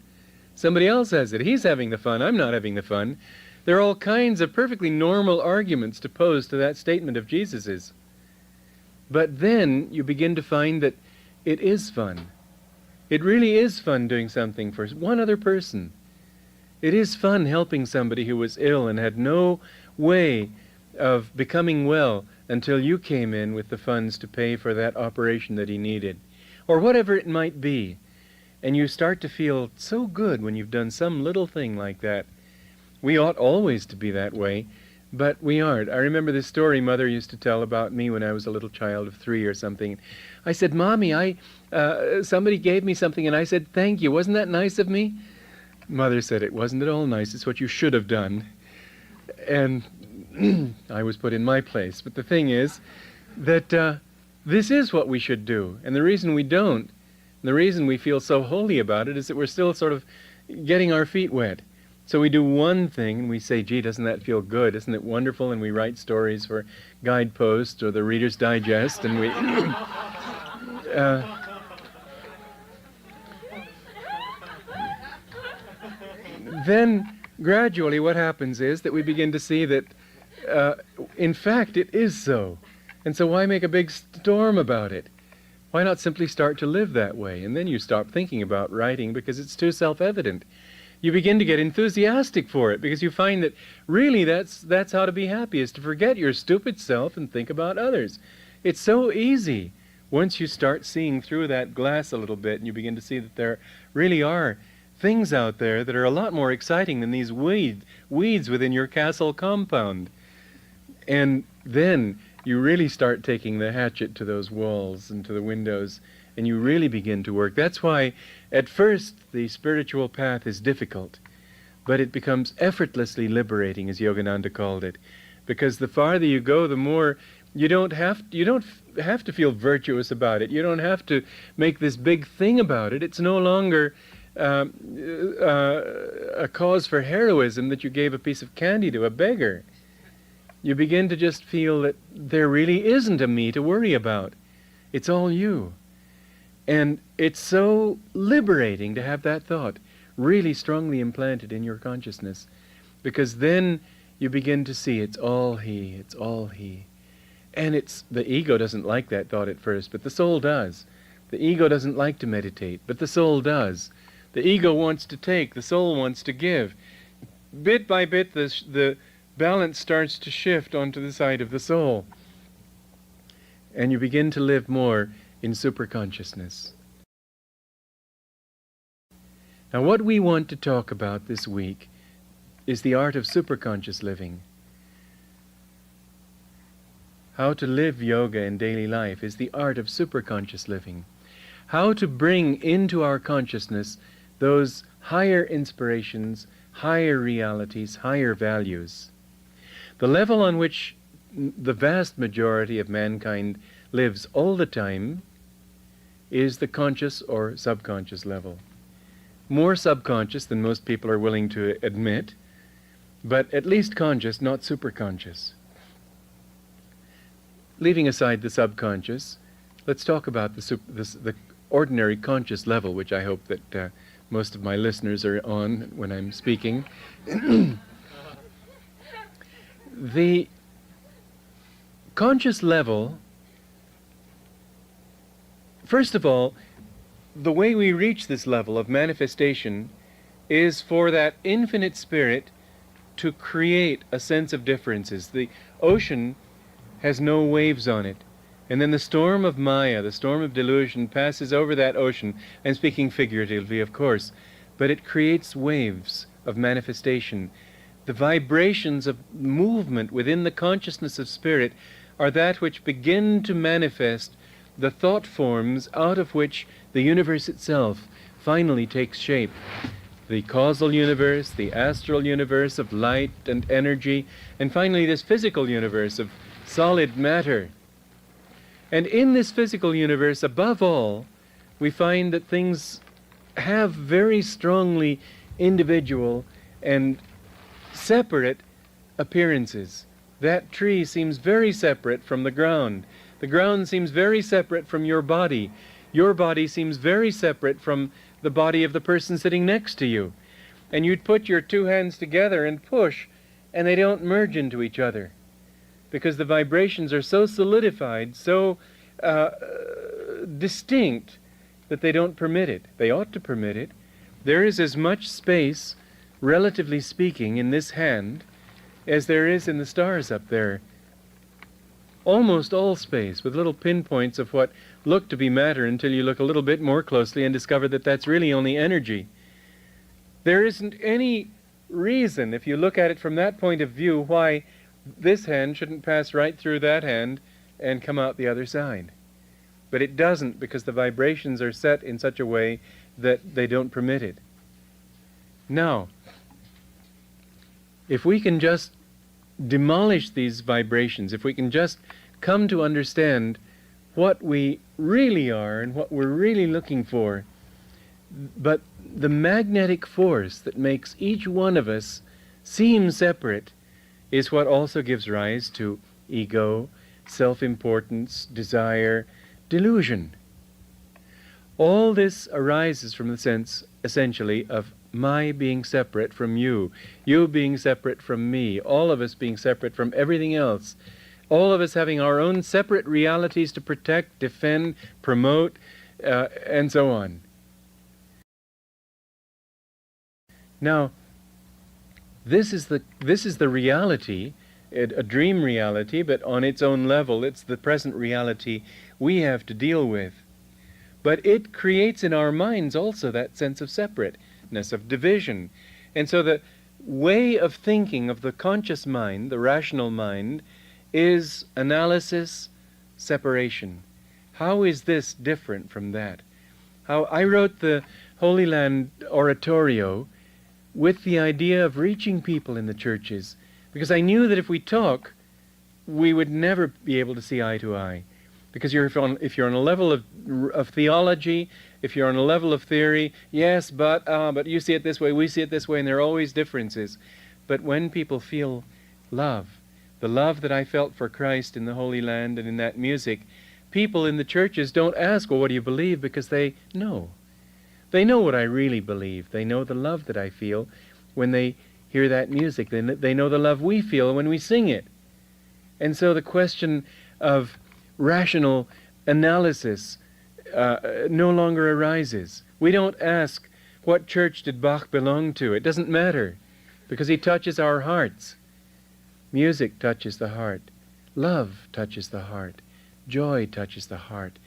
Somebody else has it. He's having the fun. I'm not having the fun. There are all kinds of perfectly normal arguments to pose to that statement of Jesus's. But then you begin to find that it is fun. It really is fun doing something for one other person. It is fun helping somebody who was ill and had no way of becoming well until you came in with the funds to pay for that operation that he needed, or whatever it might be. And you start to feel so good when you've done some little thing like that. We ought always to be that way, but we aren't. I remember this story Mother used to tell about me when I was a little child of 3 or something. I said, Mommy, somebody gave me something, and I said, thank you. Wasn't that nice of me? Mother said, it wasn't at all nice. It's what you should have done. And I was put in my place. But the thing is that this is what we should do. And the reason we don't, the reason we feel so holy about it, is that we're still sort of getting our feet wet. So we do one thing and we say, gee, doesn't that feel good? Isn't it wonderful? And we write stories for Guidepost or the Reader's Digest, and we then gradually what happens is that we begin to see that in fact it is so. And so why make a big storm about it? Why not simply start to live that way? And then you stop thinking about writing because it's too self-evident. You begin to get enthusiastic for it because you find that really that's how to be happy, is to forget your stupid self and think about others. It's so easy once you start seeing through that glass a little bit and you begin to see that there really are things out there that are a lot more exciting than these weeds within your castle compound. And then you really start taking the hatchet to those walls and to the windows, and you really begin to work. That's why at first the spiritual path is difficult, but it becomes effortlessly liberating, as Yogananda called it, because the farther you go, the more you don't have to feel virtuous about it. You don't have to make this big thing about it. It's no longer a cause for heroism that you gave a piece of candy to a beggar. You begin to just feel that there really isn't a me to worry about. It's all you. And it's so liberating to have that thought really strongly implanted in your consciousness, because then you begin to see it's all he, it's all he. And the ego doesn't like that thought at first, but the soul does. The ego doesn't like to meditate, but the soul does. The ego wants to take, the soul wants to give. Bit by bit, the balance starts to shift onto the side of the soul. And you begin to live more in superconsciousness. Now, what we want to talk about this week is the art of superconscious living. How to live yoga in daily life is the art of superconscious living. How to bring into our consciousness those higher inspirations, higher realities, higher values. The level on which the vast majority of mankind lives all the time is the conscious or subconscious level. More subconscious than most people are willing to admit, but at least conscious, not superconscious. Leaving aside the subconscious, let's talk about the ordinary conscious level, which I hope that most of my listeners are on when I'm speaking. The conscious level, first of all, the way we reach this level of manifestation is for that infinite spirit to create a sense of differences. The ocean has no waves on it, and then the storm of Maya, the storm of delusion, passes over that ocean. I'm speaking figuratively, of course, but it creates waves of manifestation. The vibrations of movement within the consciousness of spirit are that which begin to manifest the thought forms out of which the universe itself finally takes shape. The causal universe, the astral universe of light and energy, and finally this physical universe of solid matter. And in this physical universe, above all, we find that things have very strongly individual and separate appearances. That tree seems very separate from the ground. The ground seems very separate from your body. Your body seems very separate from the body of the person sitting next to you. And you'd put your two hands together and push, and they don't merge into each other, because the vibrations are so solidified, so distinct, that they don't permit it. They ought to permit it. There is as much space, relatively speaking, in this hand as there is in the stars up there. Almost all space, with little pinpoints of what look to be matter until you look a little bit more closely and discover that that's really only energy. There isn't any reason, if you look at it from that point of view, why this hand shouldn't pass right through that hand and come out the other side. But it doesn't, because the vibrations are set in such a way that they don't permit it. Now, if we can just demolish these vibrations, if we can just come to understand what we really are and what we're really looking for, but the magnetic force that makes each one of us seem separate is what also gives rise to ego, self-importance, desire, delusion. All this arises from the sense, essentially, of my being separate from you, you being separate from me, all of us being separate from everything else, all of us having our own separate realities to protect, defend, promote, and so on. Now, this is the reality, a dream reality, but on its own level, it's the present reality we have to deal with. But it creates in our minds also that sense of separateness, of division. And so the way of thinking of the conscious mind, the rational mind, is analysis, separation. How is this different from that? How I wrote the Holy Land Oratorio with the idea of reaching people in the churches, because I knew that if we talk, we would never be able to see eye to eye. Because if you're on a level of theology, if you're on a level of theory, yes, but you see it this way, we see it this way, and there are always differences. But when people feel love, the love that I felt for Christ in the Holy Land and in that music, people in the churches don't ask, well, what do you believe? Because they know. They know what I really believe. They know the love that I feel when they hear that music. They know the love we feel when we sing it. And so the question of rational analysis no longer arises. We don't ask, what church did Bach belong to? It doesn't matter, because he touches our hearts. Music touches the heart. Love touches the heart. Joy touches the heart.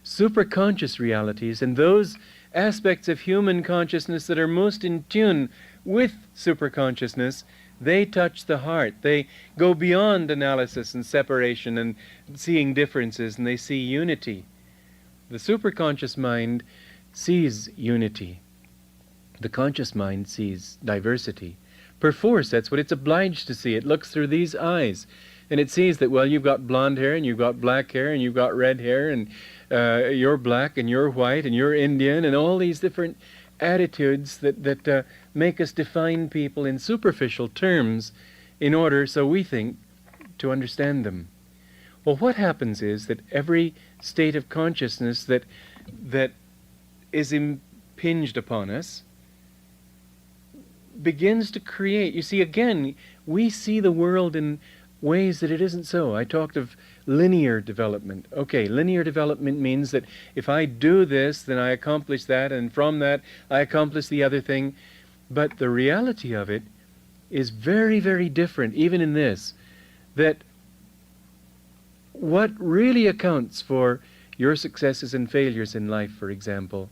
Superconscious realities and those aspects of human consciousness that are most in tune with superconsciousness, they touch the heart. They go beyond analysis and separation and seeing differences, and they see unity. The superconscious mind sees unity. The conscious mind sees diversity. Perforce, that's what it's obliged to see. It looks through these eyes, and it sees that, well, you've got blonde hair, and you've got black hair, and you've got red hair, and you're black, and you're white, and you're Indian, and all these different attitudes that make us define people in superficial terms in order, so we think, to understand them. Well, what happens is that every state of consciousness that is impinged upon us begins to create. You see, again, we see the world in ways that it isn't so. I talked of linear development. Okay, linear development means that if I do this, then I accomplish that, and from that I accomplish the other thing. But the reality of it is very, very different, even in this, that what really accounts for your successes and failures in life, for example,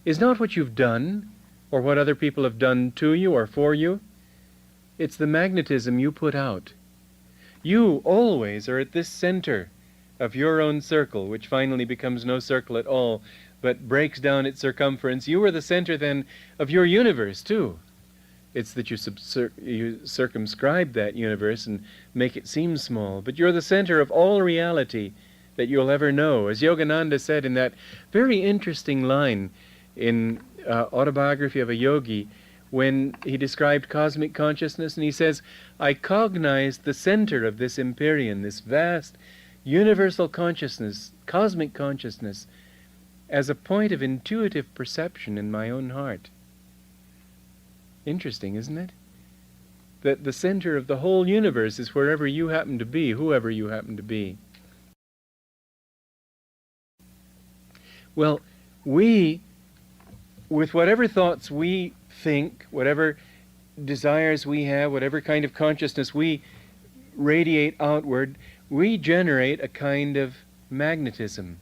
is not what you've done, or what other people have done to you or for you. It's the magnetism you put out. You always are at this center of your own circle, which finally becomes no circle at all, but breaks down its circumference. You are the center then of your universe too. It's that you circumscribe that universe and make it seem small, but you're the center of all reality that you'll ever know. As Yogananda said in that very interesting line in Autobiography of a Yogi, when he described cosmic consciousness, and he says, I cognized the center of this empyrean, this vast universal consciousness, cosmic consciousness, as a point of intuitive perception in my own heart. Interesting, isn't it? That the center of the whole universe is wherever you happen to be, whoever you happen to be. Well, we, with whatever thoughts we think, whatever desires we have, whatever kind of consciousness we radiate outward, we generate a kind of magnetism.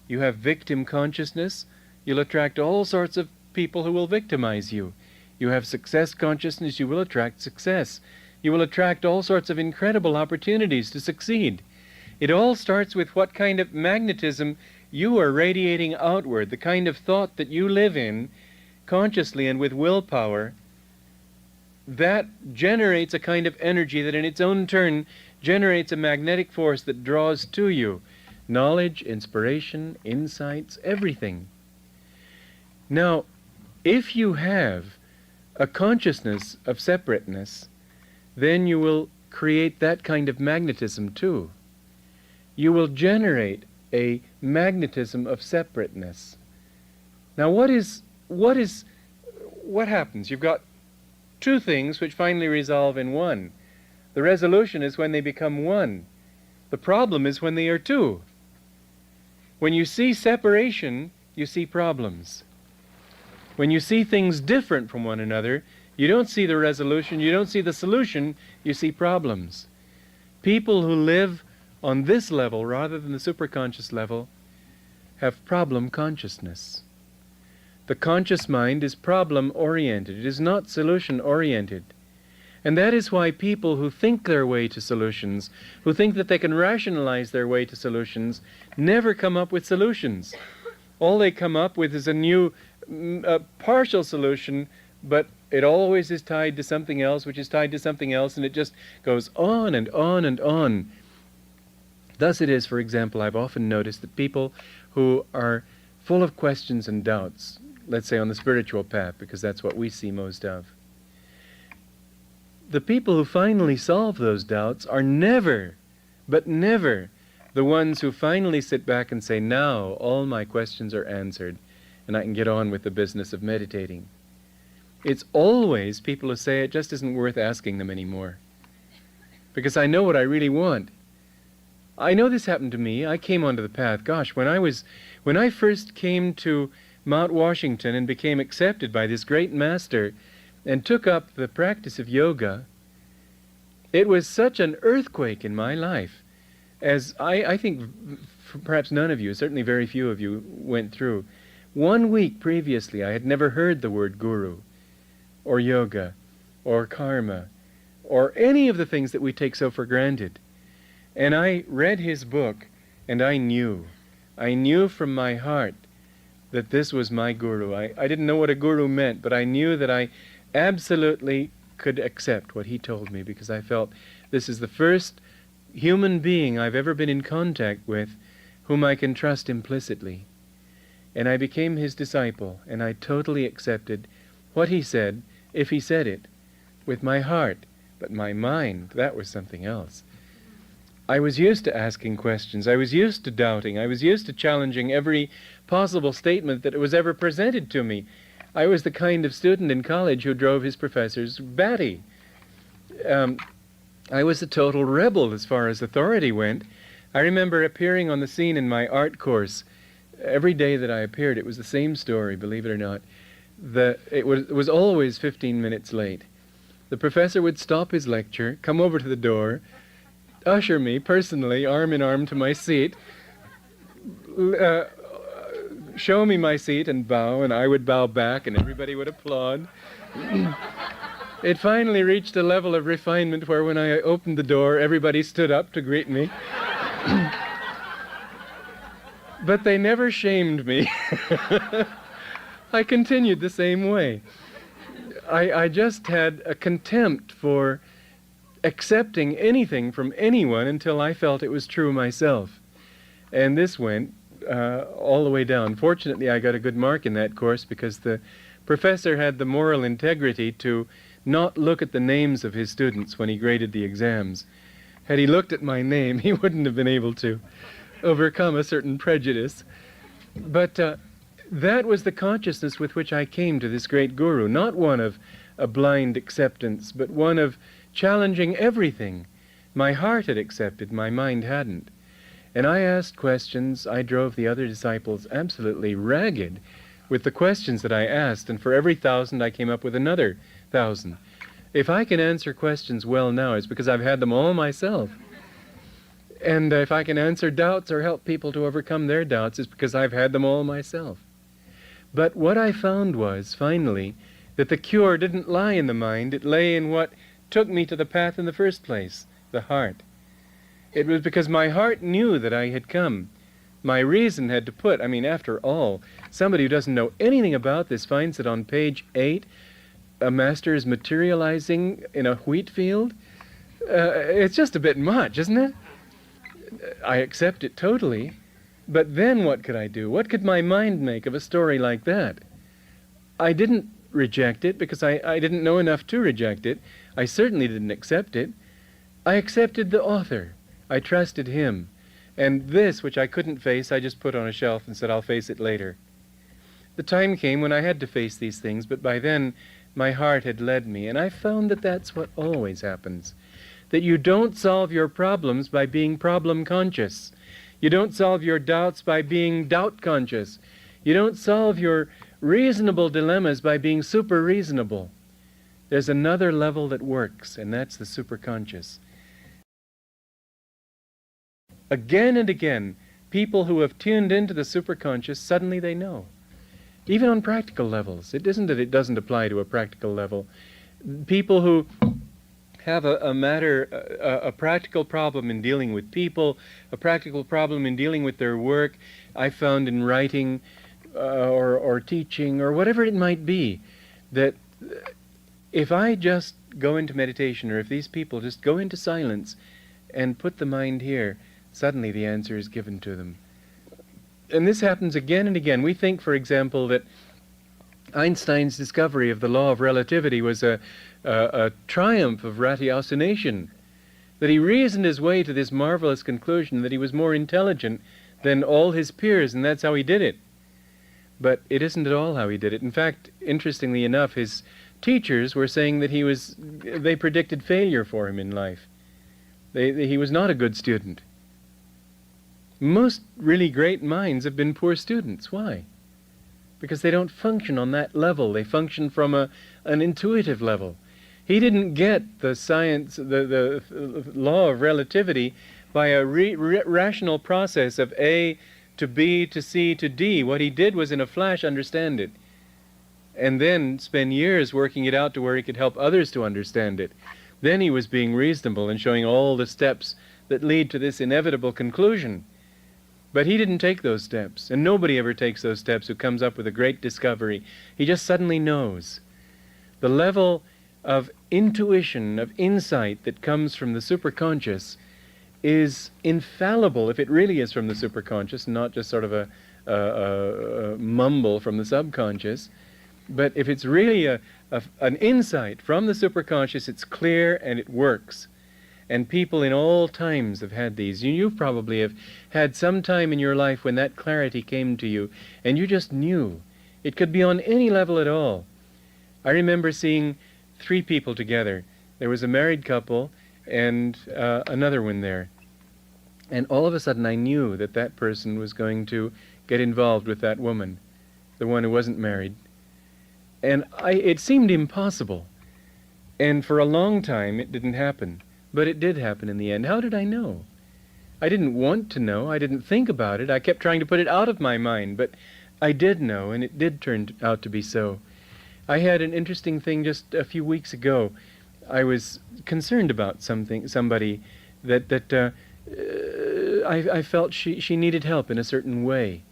You have victim consciousness, you'll attract all sorts of people who will victimize you. You have success consciousness, you will attract success. You will attract all sorts of incredible opportunities to succeed. It all starts with what kind of magnetism you are radiating outward, the kind of thought that you live in consciously and with willpower. That generates a kind of energy that in its own turn generates a magnetic force that draws to you knowledge, inspiration, insights, everything. Now, if you have a consciousness of separateness, then you will create that kind of magnetism too. You will generate a magnetism of separateness. Now what happens? You've got two things which finally resolve in one. The resolution is when they become one. The problem is when they are two. When you see separation, you see problems. When you see things different from one another, you don't see the resolution, you don't see the solution, you see problems. People who live on this level rather than the superconscious level have problem consciousness. The conscious mind is problem-oriented. It is not solution-oriented. And that is why people who think their way to solutions, who think that they can rationalize their way to solutions, never come up with solutions. All they come up with is a new partial solution, but it always is tied to something else, which is tied to something else, and it just goes on and on and on. Thus it is, for example, I've often noticed that people who are full of questions and doubts, let's say on the spiritual path, because that's what we see most of, the people who finally solve those doubts are never, but never, the ones who finally sit back and say, now all my questions are answered, and I can get on with the business of meditating. It's always people who say it just isn't worth asking them anymore, because I know what I really want. I know this happened to me. I came onto the path. Gosh, when I first came to Mount Washington and became accepted by this great master and took up the practice of yoga, it was such an earthquake in my life, as I think perhaps none of you, certainly very few of you, went through. 1 week previously, I had never heard the word guru, or yoga, or karma, or any of the things that we take so for granted. And I read his book, and I knew from my heart that this was my guru. I didn't know what a guru meant, but I knew that I absolutely could accept what he told me, because I felt this is the first human being I've ever been in contact with whom I can trust implicitly. And I became his disciple, and I totally accepted what he said, if he said it, with my heart. But my mind, that was something else. I was used to asking questions. I was used to doubting. I was used to challenging every possible statement that was ever presented to me. I was the kind of student in college who drove his professors batty. I was a total rebel as far as authority went. I remember appearing on the scene in my art course. Every day that I appeared, it was the same story, believe it or not. It was always 15 minutes late. The professor would stop his lecture, come over to the door, usher me personally, arm in arm, to my seat, show me my seat and bow, and I would bow back, and everybody would applaud. It finally reached a level of refinement where when I opened the door, everybody stood up to greet me. But they never shamed me. I continued the same way. I just had a contempt for accepting anything from anyone until I felt it was true myself. And this went all the way down. Fortunately, I got a good mark in that course because the professor had the moral integrity to not look at the names of his students when he graded the exams. Had he looked at my name, he wouldn't have been able to overcome a certain prejudice. But that was the consciousness with which I came to this great guru, not one of a blind acceptance, but one of challenging everything. My heart had accepted, my mind hadn't. And I asked questions. I drove the other disciples absolutely ragged with the questions that I asked, and for every 1,000 I came up with another 1,000. If I can answer questions well now, it's because I've had them all myself. And if I can answer doubts or help people to overcome their doubts, it's because I've had them all myself. But what I found was, finally, that the cure didn't lie in the mind, it lay in what took me to the path in the first place, the heart. It was because my heart knew that I had come. My reason had to put, after all, somebody who doesn't know anything about this finds that on page 8, a master is materializing in a wheat field. It's just a bit much, isn't it? I accept it totally, but then what could I do? What could my mind make of a story like that? I didn't reject it because I didn't know enough to reject it. I certainly didn't accept it. I accepted the author. I trusted him. And this, which I couldn't face, I just put on a shelf and said, I'll face it later. The time came when I had to face these things, but by then my heart had led me, and I found that that's what always happens. That you don't solve your problems by being problem conscious. You don't solve your doubts by being doubt conscious. You don't solve your reasonable dilemmas by being super reasonable. There's another level that works, and that's the superconscious. Again and again, people who have tuned into the superconscious, suddenly they know. Even on practical levels. It isn't that it doesn't apply to a practical level. People who have a practical problem in dealing with people, a practical problem in dealing with their work, I found in writing or teaching or whatever it might be, that if I just go into meditation, or if these people just go into silence and put the mind here, suddenly the answer is given to them. And this happens again and again. We think, for example, that Einstein's discovery of the law of relativity was a triumph of ratiocination, that he reasoned his way to this marvelous conclusion that he was more intelligent than all his peers, and that's how he did it. But it isn't at all how he did it. In fact, interestingly enough, his teachers were saying that they predicted failure for him in life. He was not a good student. Most really great minds have been poor students. Why? Because they don't function on that level. They function from an intuitive level. He didn't get the science, the law of relativity by a rational process of A to B to C to D. What he did was in a flash understand it, and then spend years working it out to where he could help others to understand it. Then he was being reasonable and showing all the steps that lead to this inevitable conclusion. But he didn't take those steps, and nobody ever takes those steps who comes up with a great discovery. He just suddenly knows. The level of intuition, of insight that comes from the superconscious is infallible if it really is from the superconscious, not just sort of a mumble from the subconscious. But if it's really an insight from the superconscious, it's clear and it works. And people in all times have had these. You probably have had some time in your life when that clarity came to you, and you just knew. It could be on any level at all. I remember seeing 3 people together. There was a married couple and another one there. And all of a sudden I knew that that person was going to get involved with that woman, the one who wasn't married. And it seemed impossible. And for a long time it didn't happen. But it did happen in the end. How did I know? I didn't want to know. I didn't think about it. I kept trying to put it out of my mind. But I did know, and it did turn out to be so. I had an interesting thing just a few weeks ago. I was concerned about somebody that I felt she needed help in a certain way.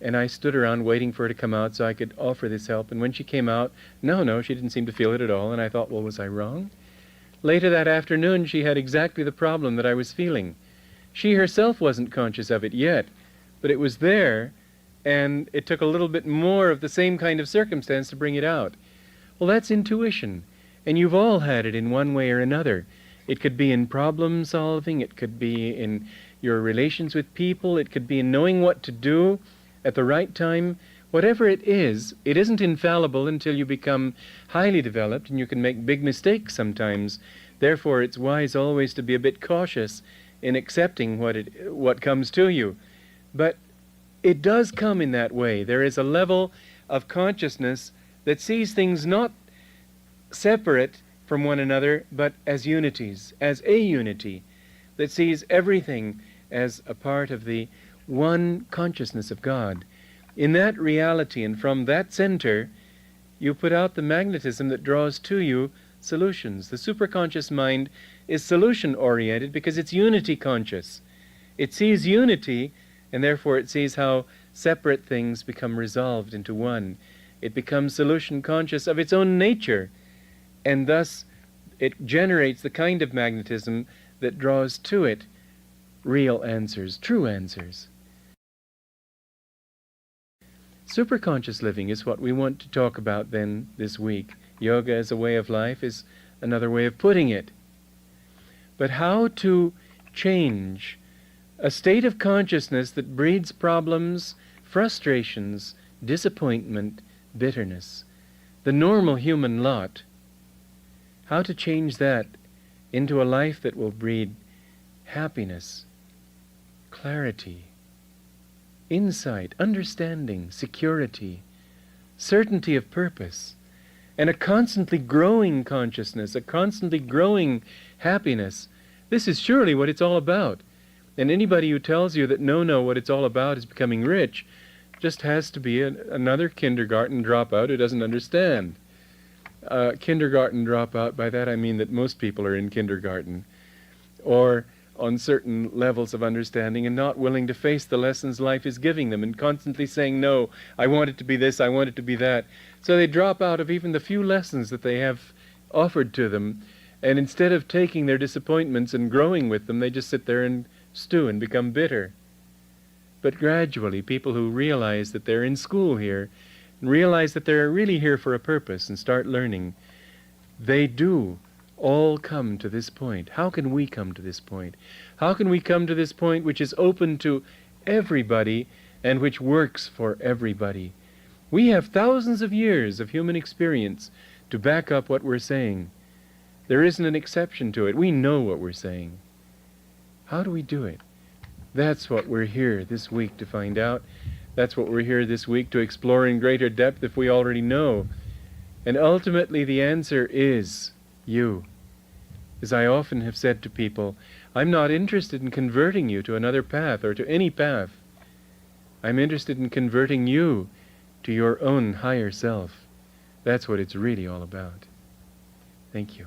And I stood around waiting for her to come out so I could offer this help. And when she came out, no, she didn't seem to feel it at all. And I thought, well, was I wrong? Later that afternoon, she had exactly the problem that I was feeling. She herself wasn't conscious of it yet, but it was there, and it took a little bit more of the same kind of circumstance to bring it out. Well, that's intuition, and you've all had it in one way or another. It could be in problem solving, it could be in your relations with people, it could be in knowing what to do at the right time. Whatever it isn't infallible until you become highly developed, and you can make big mistakes sometimes. Therefore, it's wise always to be a bit cautious in accepting what comes to you. But it does come in that way. There is a level of consciousness that sees things not separate from one another, but as unities, as a unity, that sees everything as a part of the one consciousness of God. In that reality and from that center, you put out the magnetism that draws to you solutions. The superconscious mind is solution-oriented because it's unity-conscious. It sees unity, and therefore it sees how separate things become resolved into one. It becomes solution-conscious of its own nature, and thus it generates the kind of magnetism that draws to it real answers, true answers. Superconscious living is what we want to talk about then this week. Yoga as a way of life is another way of putting it. But how to change a state of consciousness that breeds problems, frustrations, disappointment, bitterness, the normal human lot, how to change that into a life that will breed happiness, clarity, insight, understanding, security, certainty of purpose, and a constantly growing consciousness, a constantly growing happiness. This is surely what it's all about. And anybody who tells you that what it's all about is becoming rich just has to be another kindergarten dropout who doesn't understand. Kindergarten dropout, by that I mean that most people are in kindergarten, or on certain levels of understanding and not willing to face the lessons life is giving them and constantly saying, no, I want it to be this, I want it to be that. So they drop out of even the few lessons that they have offered to them, and instead of taking their disappointments and growing with them, they just sit there and stew and become bitter. But gradually, people who realize that they're in school here, and realize that they're really here for a purpose and start learning, they do all come to this point. How can we come to this point? How can we come to this point which is open to everybody and which works for everybody? We have thousands of years of human experience to back up what we're saying. There isn't an exception to it. We know what we're saying. How do we do it? That's what we're here this week to find out. That's what we're here this week to explore in greater depth if we already know. And ultimately the answer is you. As I often have said to people, I'm not interested in converting you to another path or to any path. I'm interested in converting you to your own higher self. That's what it's really all about. Thank you.